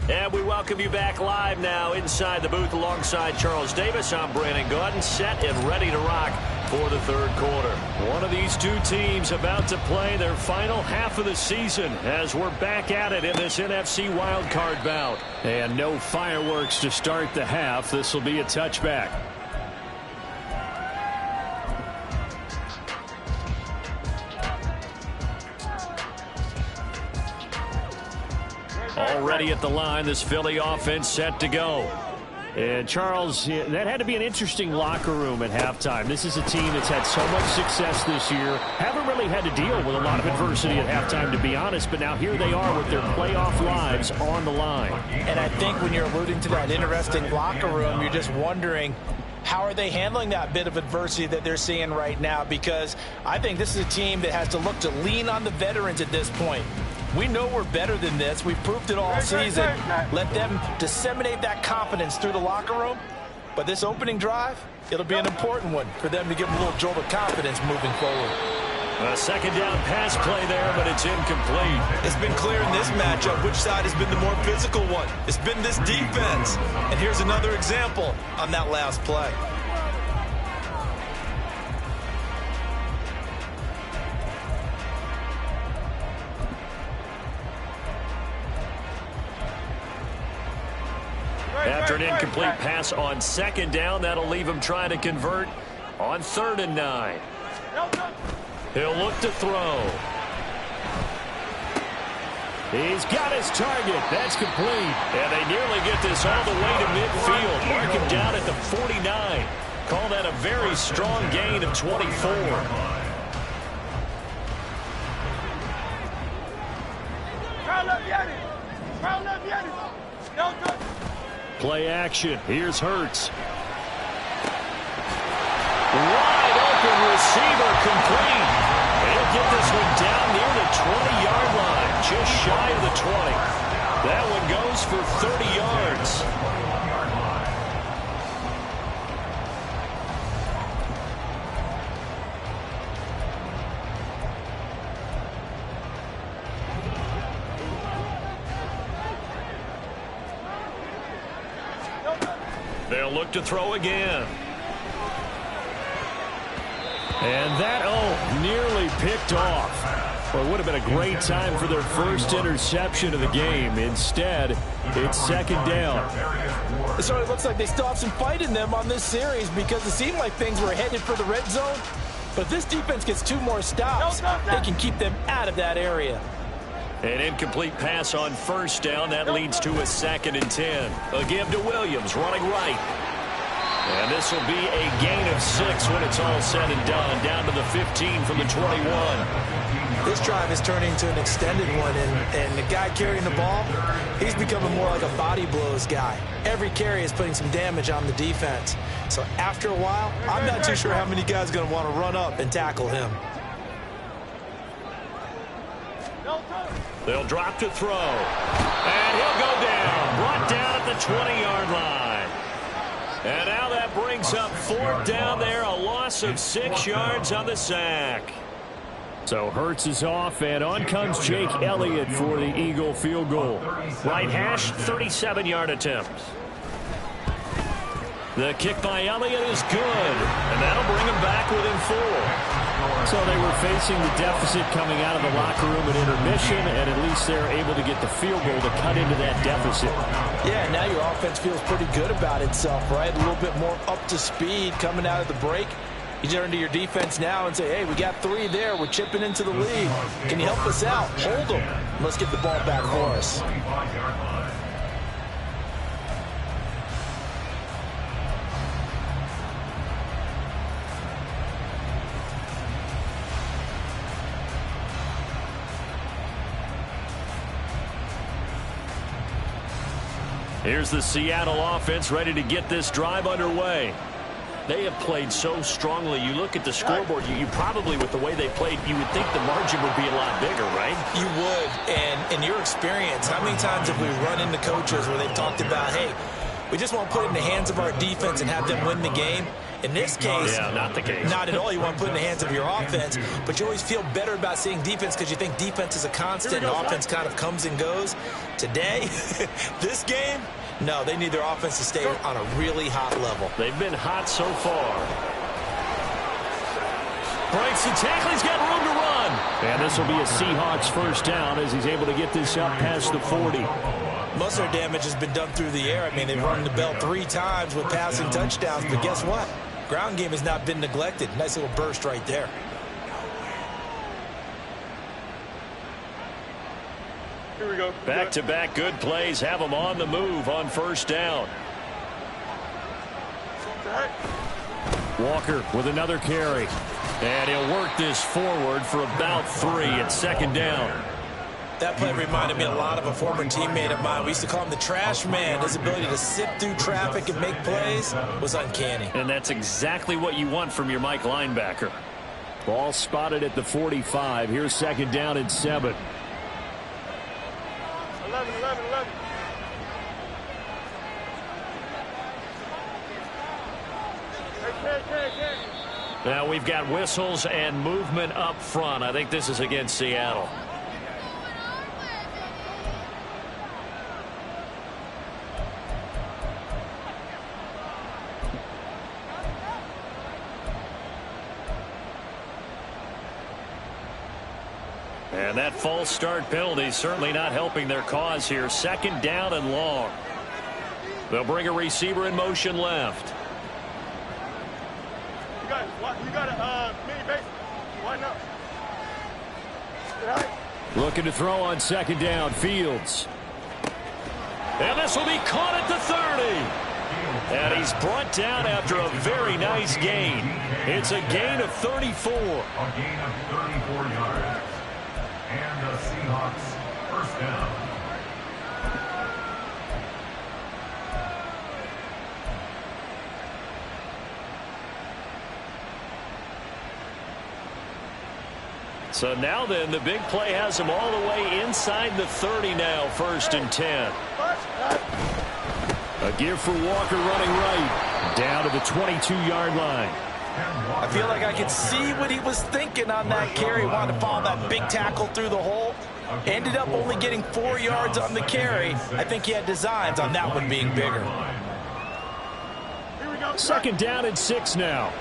Speaker 4: And we welcome you back live now inside the booth alongside Charles Davis. I'm Brandon Gaudin, set and ready to rock for the third quarter. One of these two teams about to play their final half of the season as we're back at it in this NFC wildcard bout. And no fireworks to start the half. This will be a touchback. Already at the line, this Philly offense set to go. And Charles, that had to be an interesting locker room at halftime. This is a team that's had so much success this year. Haven't really had to deal with a lot of adversity at halftime, to be honest. But now here they are with their playoff lives on the line.
Speaker 6: And I think when you're alluding to that interesting locker room, you're just wondering, how are they handling that bit of adversity that they're seeing right now? Because I think this is a team that has to look to lean on the veterans at this point. We know we're better than this. We've proved it all season. Let them disseminate that confidence through the locker room. But this opening drive, it'll be an important one for them to give them a little jolt of confidence moving forward.
Speaker 4: A second down pass play there, but it's incomplete.
Speaker 5: It's been clear in this matchup which side has been the more physical one. It's been this defense. And here's another example on that last play.
Speaker 4: After an incomplete pass on second down, that'll leave him trying to convert on 3rd and 9. He'll look to throw. He's got his target. That's complete. And they nearly get this all the way to midfield. Mark him down at the 49. Call that a very strong gain of 24. Play action. Here's Hurts. Wide open receiver complete. He'll get this one down near the 20-yard line, just shy of the 20. That one goes for 30 yards. They'll look to throw again. And that, nearly picked off. Well, it would have been a great time for their first interception of the game. Instead, it's second down.
Speaker 6: So it looks like they still have some fight in them on this series because it seemed like things were headed for the red zone. But if this defense gets 2 more stops, they can keep them out of that area.
Speaker 4: An incomplete pass on first down. That leads to a 2nd and 10. A give to Williams, running right. And this will be a gain of 6 when it's all said and done. Down to the 15 from the 21.
Speaker 6: This drive is turning into an extended one, and the guy carrying the ball, he's becoming more like a body blows guy. Every carry is putting some damage on the defense. So after a while, I'm not too sure how many guys are going to want to run up and tackle him.
Speaker 4: They'll drop to throw. And he'll go down. Brought down at the 20-yard line. And now that brings up 4th down there. A loss of 6 yards on the sack. So Hurts is off, and on comes Jake Elliott for the Eagle field goal. Right hash, 37-yard attempt. The kick by Elliott is good, and that'll bring him back within 4. So they were facing the deficit coming out of the locker room at intermission, and at least they're able to get the field goal to cut into that deficit.
Speaker 6: Yeah, now your offense feels pretty good about itself, right? A little bit more up to speed coming out of the break. You turn to your defense now and say, hey, we got 3 there. We're chipping into the lead. Can you help us out? Hold them. Let's get the ball back for us.
Speaker 4: Here's the Seattle offense ready to get this drive underway. They have played so strongly. You look at the scoreboard, you probably, with the way they played, you would think the margin would be a lot bigger, right?
Speaker 6: You would. And in your experience, how many times have we run into coaches where they've talked about, hey, we just want to put it in the hands of our defense and have them win the game? In this case,
Speaker 4: not the case.
Speaker 6: Not at all. You want to put it in the hands of your offense, but you always feel better about seeing defense because you think defense is a constant and offense kind of comes and goes. Today, this game, no, they need their offense to stay on a really hot level.
Speaker 4: They've been hot so far. Breaks the tackle. He's got room to run. And this will be a Seahawks first down as he's able to get this up past the 40.
Speaker 6: Most of their damage has been done through the air. I mean, they've rung the bell 3 times with passing touchdowns, but guess what? Ground game has not been neglected. Nice little burst right there.
Speaker 7: Here we go.
Speaker 4: Back-to-back good plays have them on the move on first down. Walker with another carry. And he'll work this forward for about 3 at second down.
Speaker 6: That play reminded me a lot of a former teammate of mine. We used to call him the trash man. His ability to sift through traffic and make plays was uncanny.
Speaker 4: And that's exactly what you want from your Mike linebacker. Ball spotted at the 45. Here's second down and 7.
Speaker 7: 11.
Speaker 4: Now we've got whistles and movement up front. I think this is against Seattle. And that false start penalty is certainly not helping their cause here. Second down and long. They'll bring a receiver in motion left.
Speaker 7: You got a mini base. Why not?
Speaker 4: Looking to throw on second down. Fields. And this will be caught at the 30. And he's brought down after a very nice gain. It's a gain of 34.
Speaker 8: A gain of 34 yards. And the Seahawks first down.
Speaker 4: So now then, the big play has him all the way inside the 30 now, 1st and 10. A give for Walker running right, down to the 22-yard line.
Speaker 6: I feel like I could see what he was thinking on that carry. Wanted to follow that big tackle through the hole. Ended up only getting 4 yards on the carry. I think he had designs on that one being bigger.
Speaker 4: Second down and 6 now.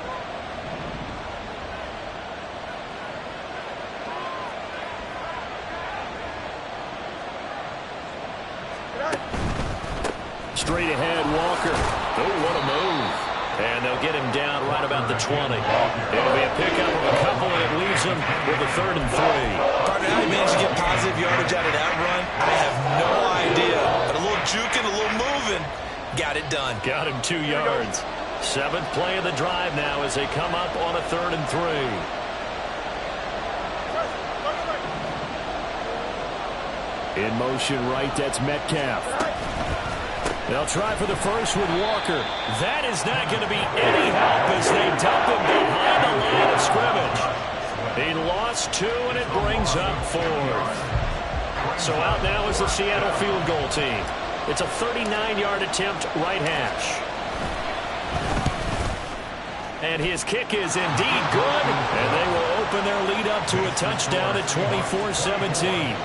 Speaker 4: Straight ahead, Walker. Oh, what a move. And they'll get him down right about the 20. It'll be a pickup of a couple, and it leaves him with a 3rd and 3.
Speaker 6: Partner, how he managed to get positive yardage out of that run, I have no idea. But a little juking, a little moving, got it done.
Speaker 4: Got him 2 yards. 7th play of the drive now as they come up on a 3rd and 3. In motion right, that's Metcalf. They'll try for the first with Walker. That is not going to be any help as they dump him behind the line of scrimmage. He lost 2, and it brings up 4th. So out now is the Seattle field goal team. It's a 39-yard attempt, right hash. And his kick is indeed good, and they will open their lead up to a touchdown at 24-17.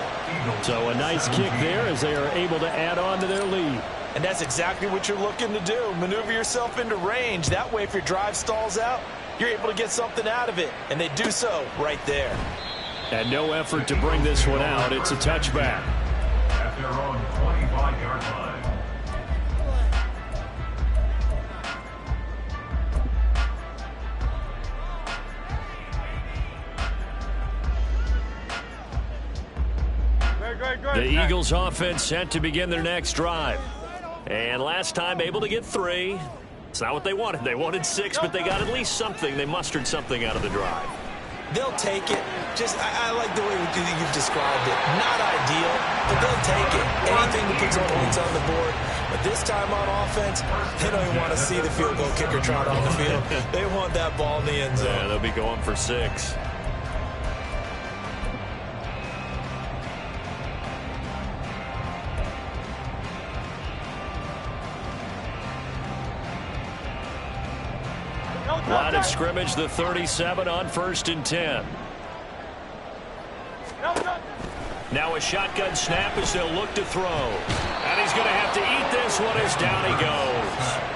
Speaker 4: So a nice kick there as they are able to add on to their lead.
Speaker 6: And that's exactly what you're looking to do. Maneuver yourself into range. That way, if your drive stalls out, you're able to get something out of it. And they do so right there.
Speaker 4: And no effort to bring this one out. It's a touchback.
Speaker 8: At their own 25-yard line.
Speaker 4: The Eagles offense set to begin their next drive. And last time able to get 3. It's not what they wanted. They wanted 6, but they got at least something. They mustered something out of the drive.
Speaker 6: They'll take it. I like the way you've described it. Not ideal, but they'll take it. Anything that puts points on the board, But this time on offense, they don't even want to see the field goal kicker trot on the field. They want that ball in the end zone.
Speaker 4: Yeah, they'll be going for 6. Line of scrimmage, the 37 on 1st and 10. Now a shotgun snap as they'll look to throw. And he's going to have to eat this one as down he goes.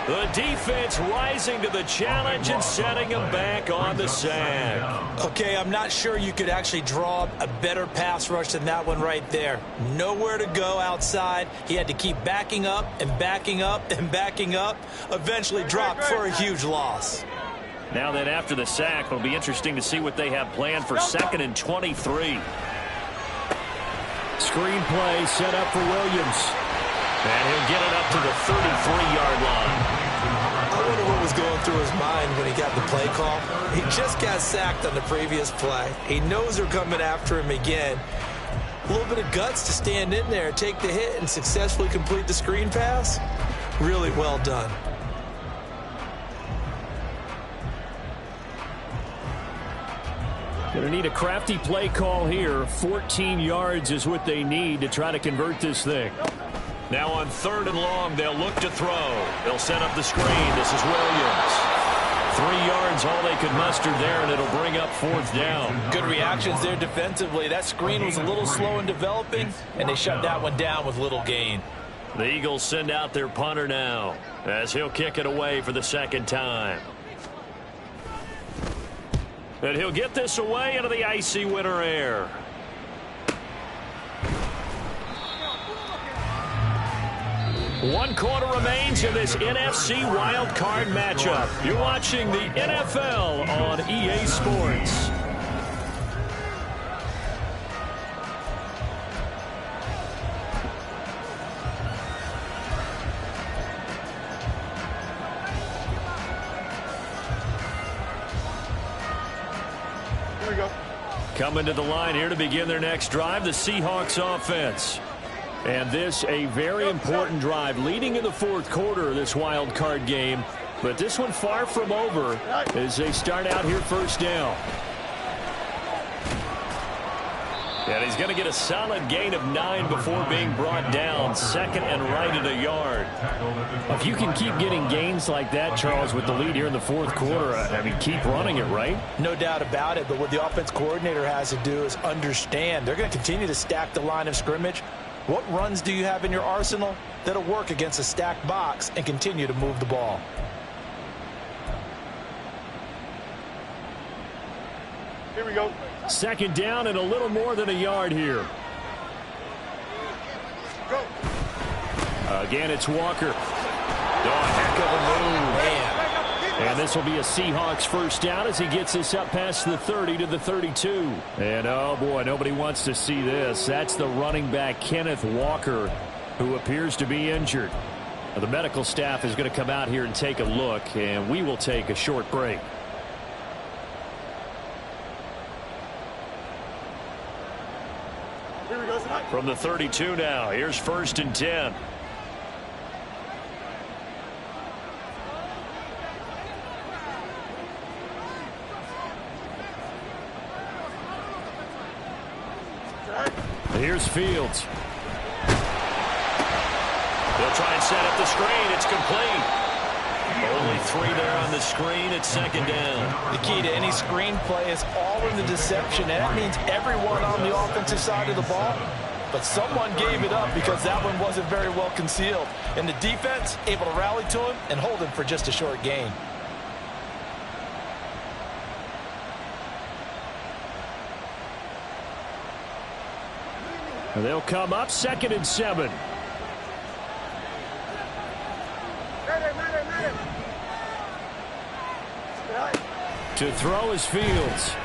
Speaker 4: The defense rising to the challenge and setting him back on the sack.
Speaker 6: Okay, I'm not sure you could actually draw a better pass rush than that one right there. Nowhere to go outside. He had to keep backing up and backing up and backing up. Eventually dropped for a huge loss.
Speaker 4: Now then, after the sack, it'll be interesting to see what they have planned for 2nd and 23. Screen play set up for Williams. And he'll get it up to the 33-yard line.
Speaker 6: I wonder what was going through his mind when he got the play call. He just got sacked on the previous play. He knows they're coming after him again. A little bit of guts to stand in there, take the hit, and successfully complete the screen pass. Really well done.
Speaker 4: Going to need a crafty play call here. 14 yards is what they need to try to convert this thing. Now on 3rd and long, they'll look to throw. They'll set up the screen. This is Williams. 3 yards, all they could muster there, and it'll bring up 4th down.
Speaker 6: Good reactions there defensively. That screen was a little slow in developing, and they shut that one down with little gain.
Speaker 4: The Eagles send out their punter now, as he'll kick it away for the 2nd time. And he'll get this away into the icy winter air. One quarter remains in this NFC wildcard matchup. You're watching the NFL on EA Sports.
Speaker 7: Here we go.
Speaker 4: Coming to the line here to begin their next drive, the Seahawks offense. And this a very important drive leading in the 4th quarter of this wild card game. But this one far from over as they start out here 1st down. And he's going to get a solid gain of 9 before being brought down. 2nd and right at a yard. If you can keep getting gains like that, Charles, with the lead here in the 4th quarter, I mean, keep running it, right?
Speaker 6: No doubt about it. But what the offense coordinator has to do is understand they're going to continue to stack the line of scrimmage. What runs do you have in your arsenal that'll work against a stacked box and continue to move the ball?
Speaker 7: Here we go.
Speaker 4: 2nd down and a little more than a yard here.
Speaker 7: Go.
Speaker 4: Again, it's Walker. Oh, heck of a move.
Speaker 6: Man.
Speaker 4: And this will be a Seahawks 1st down as he gets this up past the 30 to the 32. And, oh, boy, nobody wants to see this. That's the running back, Kenneth Walker, who appears to be injured. Now, the medical staff is going to come out here and take a look, and we will take a short break.
Speaker 7: Here we go.
Speaker 4: From the 32 now, here's 1st and 10. Here's Fields. They'll try and set up the screen. It's complete. Only 3 there on the screen. It's 2nd down.
Speaker 6: The key to any screen play is all in the deception, and that means everyone on the offensive side of the ball. But someone gave it up because that one wasn't very well concealed. And the defense able to rally to him and hold him for just a short gain.
Speaker 4: They'll come up 2nd and 7. To throw is Fields.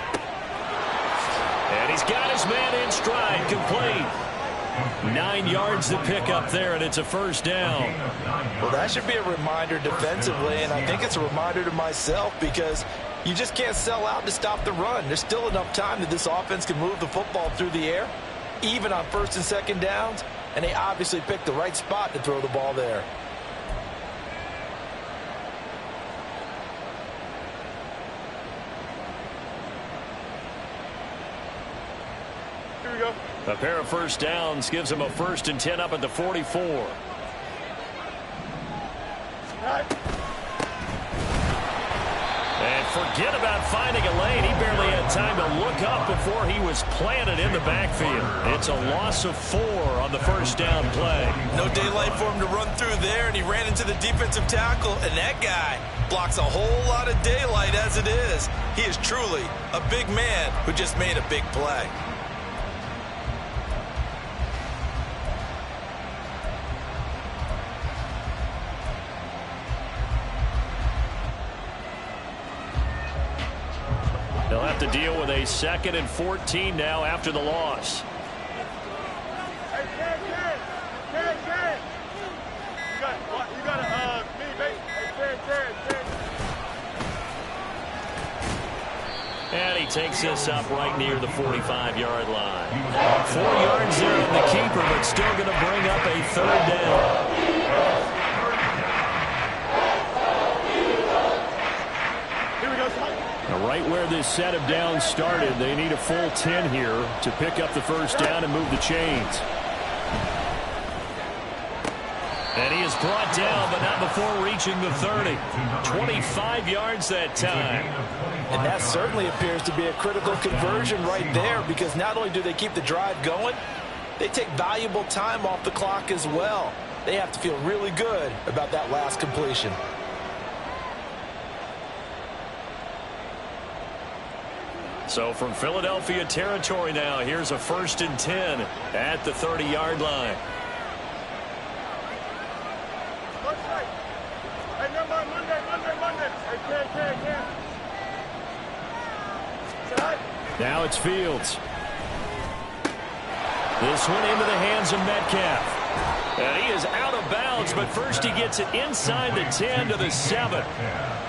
Speaker 4: And he's got his man in stride, complete. 9 yards to pick up there, and it's a 1st down.
Speaker 6: Well, that should be a reminder defensively, and I think it's a reminder to myself because you just can't sell out to stop the run. There's still enough time that this offense can move the football through the air, even on 1st and 2nd downs, and they obviously picked the right spot to throw the ball there.
Speaker 7: Here we go.
Speaker 4: A pair of first downs gives them a 1st and 10 up at the 44. And forget about finding a lane. He barely had time to look up before he was planted in the backfield. It's a loss of 4 on the first down play.
Speaker 5: No daylight for him to run through there, and he ran into the defensive tackle, and that guy blocks a whole lot of daylight as it is. He is truly a big man who just made a big play.
Speaker 4: They'll have to deal with a 2nd and 14 now after the loss.
Speaker 7: Hey, Ken. You got a mini base. Hey, Ken.
Speaker 4: And he takes this up right near the 45-yard line. 4 yards there on the keeper, but still going to bring up a 3rd down. Right where this set of downs started, they need a full 10 here to pick up the first down and move the chains. And he is brought down, but not before reaching the 30. 25 yards that time.
Speaker 6: And that certainly appears to be a critical conversion right there, because not only do they keep the drive going, they take valuable time off the clock as well. They have to feel really good about that last completion.
Speaker 4: So from Philadelphia territory now, here's a 1st and 10 at the 30-yard line.
Speaker 7: Hey, Monday. Hey, Ken.
Speaker 4: Now it's Fields. This one into the hands of Metcalf. And he is out of bounds, but first he gets it inside the 10 to the 7.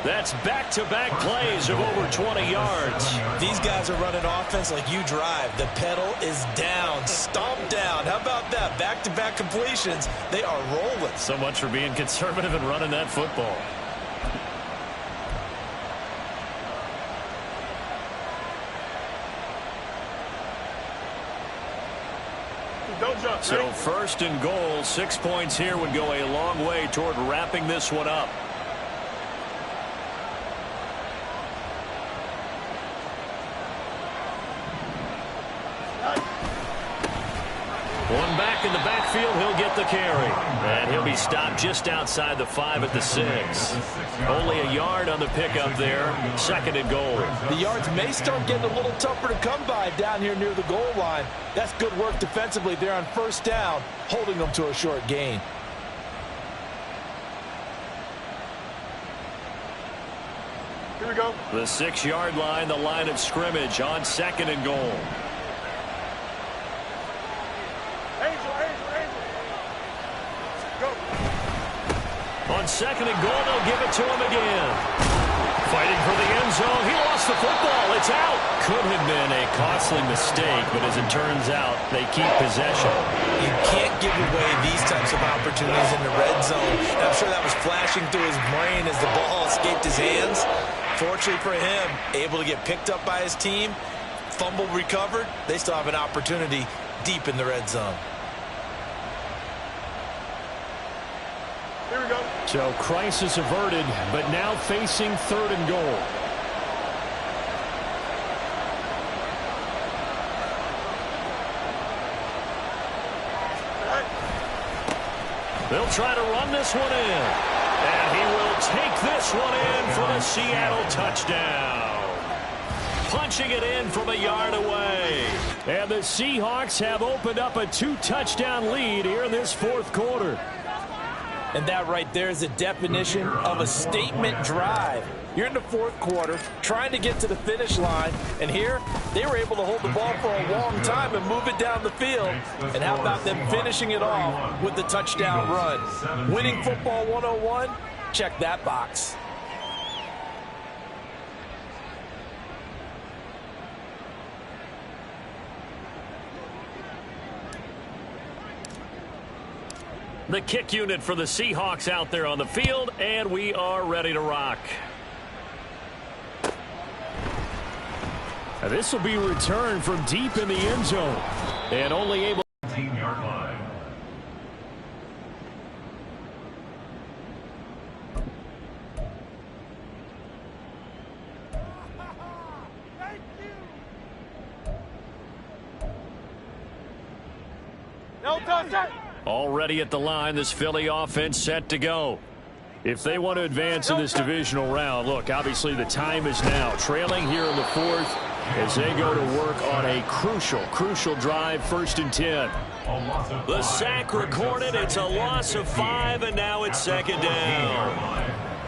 Speaker 4: That's back-to-back plays of over 20 yards.
Speaker 5: These guys are running offense like you drive. The pedal is down, stomped down. How about that? Back-to-back completions. They are rolling.
Speaker 4: So much for being conservative and running that football.
Speaker 7: Don't jump.
Speaker 4: So 1st and goal, 6 points here would go a long way toward wrapping this one up. One back in the backfield, he'll get the carry. And he'll be stopped just outside the 5 at the 6. Only a yard on the pickup there. 2nd and goal.
Speaker 6: The yards may start getting a little tougher to come by down here near the goal line. That's good work defensively there on 1st down, holding them to a short gain.
Speaker 7: Here we go.
Speaker 4: The 6-yard line, the line of scrimmage on 2nd and goal. On 2nd and goal, they'll give it to him again. Fighting for the end zone. He lost the football. It's out. Could have been a costly mistake, but as it turns out, they keep possession.
Speaker 5: You can't give away these types of opportunities in the red zone. And I'm sure that was flashing through his brain as the ball escaped his hands. Fortunately for him, able to get picked up by his team, fumble recovered. They still have an opportunity deep in the red zone.
Speaker 7: Here we go.
Speaker 4: So crisis averted, but now facing 3rd and goal. They'll try to run this one in. And he will take this one in for the Seattle touchdown. Punching it in from a yard away. And the Seahawks have opened up a 2-touchdown lead here in this 4th quarter.
Speaker 6: And that right there is a definition of a statement drive. You're in the 4th quarter, trying to get to the finish line, and here they were able to hold the ball for a long time and move it down the field. And how about them finishing it off with the touchdown run? Winning football 101, check that box.
Speaker 4: The kick unit for the Seahawks out there on the field, and we are ready to rock. This will be returned from deep in the end zone, and only able
Speaker 8: 15-yard line.
Speaker 4: Already at the line, this Philly offense set to go. If they want to advance in this divisional round, look, obviously the time is now. Trailing here in the fourth as they go to work on a crucial drive, 1st and 10. The sack recorded. It's a loss of 5, and now it's 2nd down.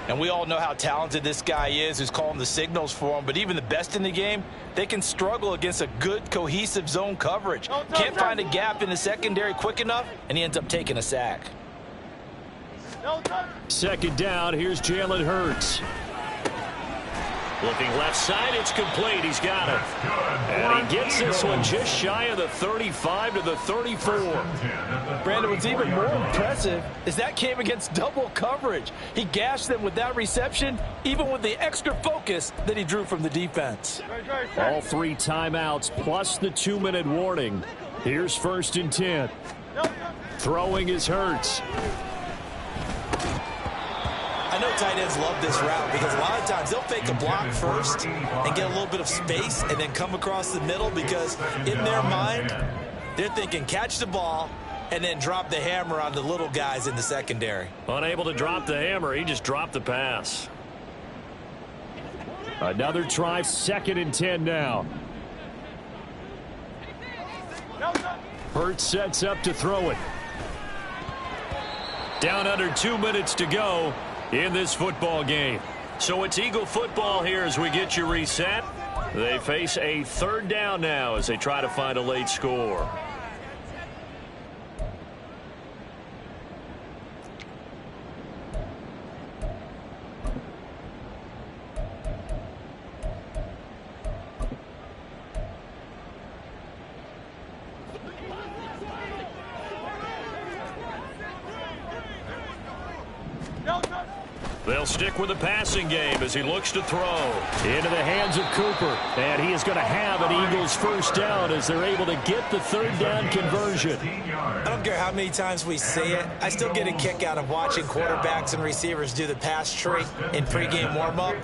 Speaker 6: And we all know how talented this guy is who's calling the signals for him, but even the best in the game, they can struggle against a good, cohesive zone coverage. Can't find a gap in the secondary quick enough, and he ends up taking a sack.
Speaker 4: 2nd down, here's Jalen Hurts. Looking left side, it's complete. He's got it. And he gets this one just shy of the 35 to the 34.
Speaker 6: Brandon, what's even more impressive is that came against double coverage. He gashed them with that reception, even with the extra focus that he drew from the defense.
Speaker 4: All 3 timeouts plus the 2-minute warning. Here's 1st and 10. Throwing is Hurts.
Speaker 5: I know tight ends love this route because a lot of times they'll fake a block first and get a little bit of space and then come across the middle because in their mind, they're thinking catch the ball and then drop the hammer on the little guys in the secondary.
Speaker 4: Unable to drop the hammer, he just dropped the pass. Another try, 2nd and 10 now. Hurts sets up to throw it. Down under 2 minutes to go in this football game. So it's Eagle football here as we get you reset. They face a 3rd down now as they try to find a late score. They'll stick with the passing game as he looks to throw. Into the hands of Cooper. And he is going to have an Eagles 1st down as they're able to get the 3rd down conversion.
Speaker 5: I don't care how many times we see it. I still get a kick out of watching quarterbacks and receivers do the pass tree in pregame warm-up.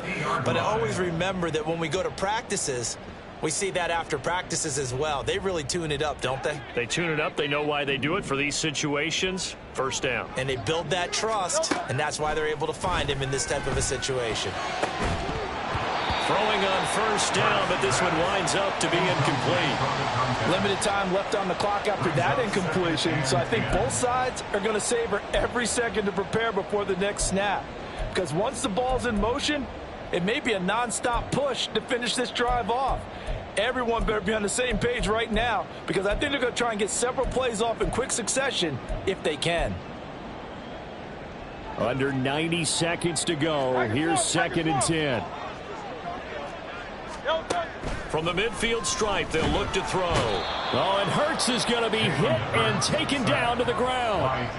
Speaker 5: But I always remember that when we go to practices, we see that after practices as well. They really tune it up, don't they?
Speaker 4: They tune it up. They know why they do it for these situations. 1st down.
Speaker 5: And they build that trust, and that's why they're able to find him in this type of a situation.
Speaker 4: Throwing on 1st down, but this one winds up to be incomplete.
Speaker 6: Limited time left on the clock after that incompletion, so I think both sides are going to savor every second to prepare before the next snap. Because once the ball's in motion, it may be a non-stop push to finish this drive off. Everyone better be on the same page right now because I think they're going to try and get several plays off in quick succession if they can.
Speaker 4: Under 90 seconds to go. Here's 2nd and 10. From the midfield stripe, they'll look to throw. Oh, and Hurts is going to be hit and taken down to the ground.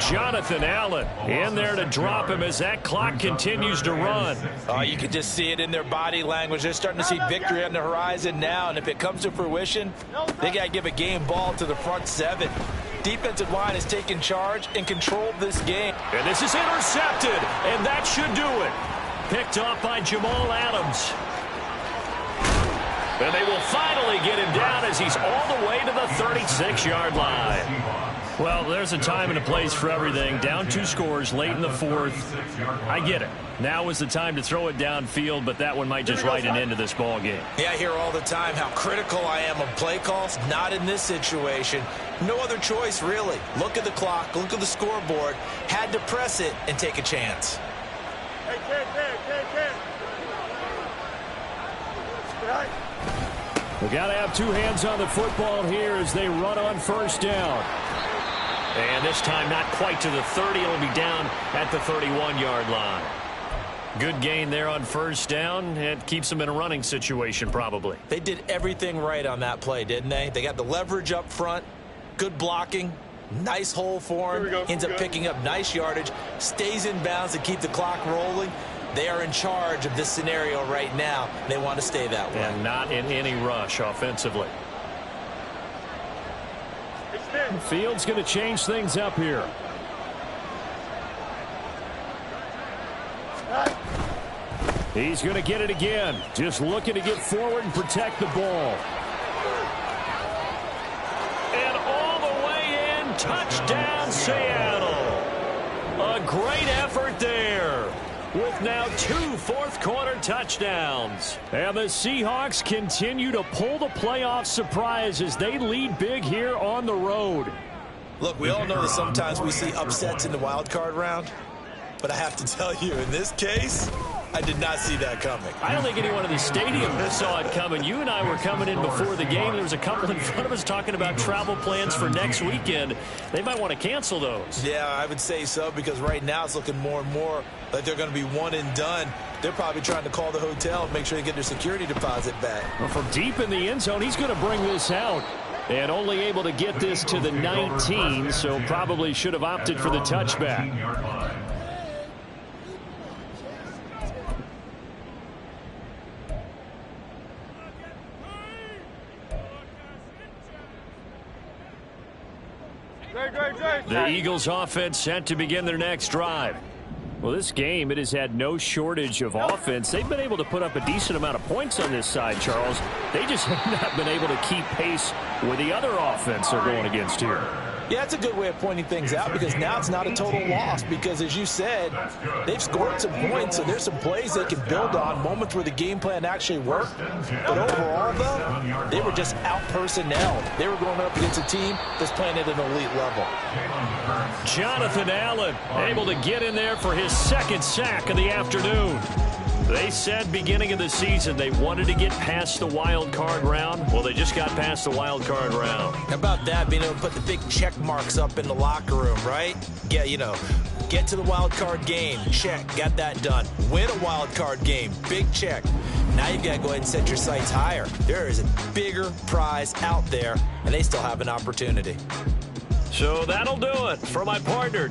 Speaker 4: Jonathan Allen in there to drop him as that clock continues to run.
Speaker 6: Oh, you can just see it in their body language. They're starting to see victory on the horizon now, and if it comes to fruition, they got to give a game ball to the front 7. Defensive line has taken charge and controlled this game.
Speaker 4: And this is intercepted, and that should do it. Picked off by Jamal Adams. And they will finally get him down as he's all the way to the 36-yard line. Well, there's a time and a place for everything. Down 2 scores late in the 4th. I get it. Now is the time to throw it downfield, but that one might just write an end to this ball game.
Speaker 5: Yeah, I hear all the time how critical I am of play calls. Not in this situation. No other choice, really. Look at the clock. Look at the scoreboard. Had to press it and take a chance.
Speaker 7: Hey, Ken.
Speaker 4: We got to have 2 hands on the football here as they run on 1st down. And this time not quite to the 30. It'll be down at the 31-yard line. Good gain there on 1st down. It keeps them in a running situation probably.
Speaker 5: They did everything right on that play, didn't they? They got the leverage up front, good blocking,
Speaker 6: Nice hole for him. Ends up picking up nice yardage. Stays in bounds to keep the clock rolling. They are in charge of this scenario right now. They want to stay that way.
Speaker 4: And not in any rush offensively. The field's going to change things up here. He's going to get it again. Just looking to get forward and protect the ball. And all the way in. Touchdown, Seattle. A great effort there, with now 2 fourth-quarter touchdowns. And the Seahawks continue to pull the playoff surprise as they lead big here on the road.
Speaker 5: Look, we all know that sometimes we see upsets in the wild card round, but I have to tell you, in this case, I did not see that coming.
Speaker 4: I don't think anyone in the stadium saw it coming. You and I were coming in before the game. There was a couple in front of us talking about travel plans for next weekend. They might want to cancel those.
Speaker 5: Yeah, I would say so, because right now it's looking more and more like they're going to be one and done. They're probably trying to call the hotel and make sure they get their security deposit back.
Speaker 4: Well, from deep in the end zone, he's going to bring this out. And only able to get this to the 19, so probably should have opted for the touchback. The Eagles offense set to begin their next drive. Well, this game, it has had no shortage of offense. They've been able to put up a decent amount of points on this side, Charles. They just have not been able to keep pace with the other offense they're going against here.
Speaker 6: Yeah, that's a good way of pointing things out, because now it's not a total loss, because as you said, they've scored some points, so there's some plays they can build on, moments where the game plan actually worked. But overall, though, they were just out-personnel. They were going up against a team that's playing at an elite level.
Speaker 4: Jonathan Allen able to get in there for his second sack of the afternoon. They said beginning of the season they wanted to get past the wild card round. Well, they just got past the wild card round.
Speaker 6: How about that, being able to put the big check marks up in the locker room, right? Yeah, you know, get to the wild card game, check, got that done. Win a wild card game, big check. Now you've got to go ahead and set your sights higher. There is a bigger prize out there, and they still have an opportunity.
Speaker 4: So that'll do it for my partner,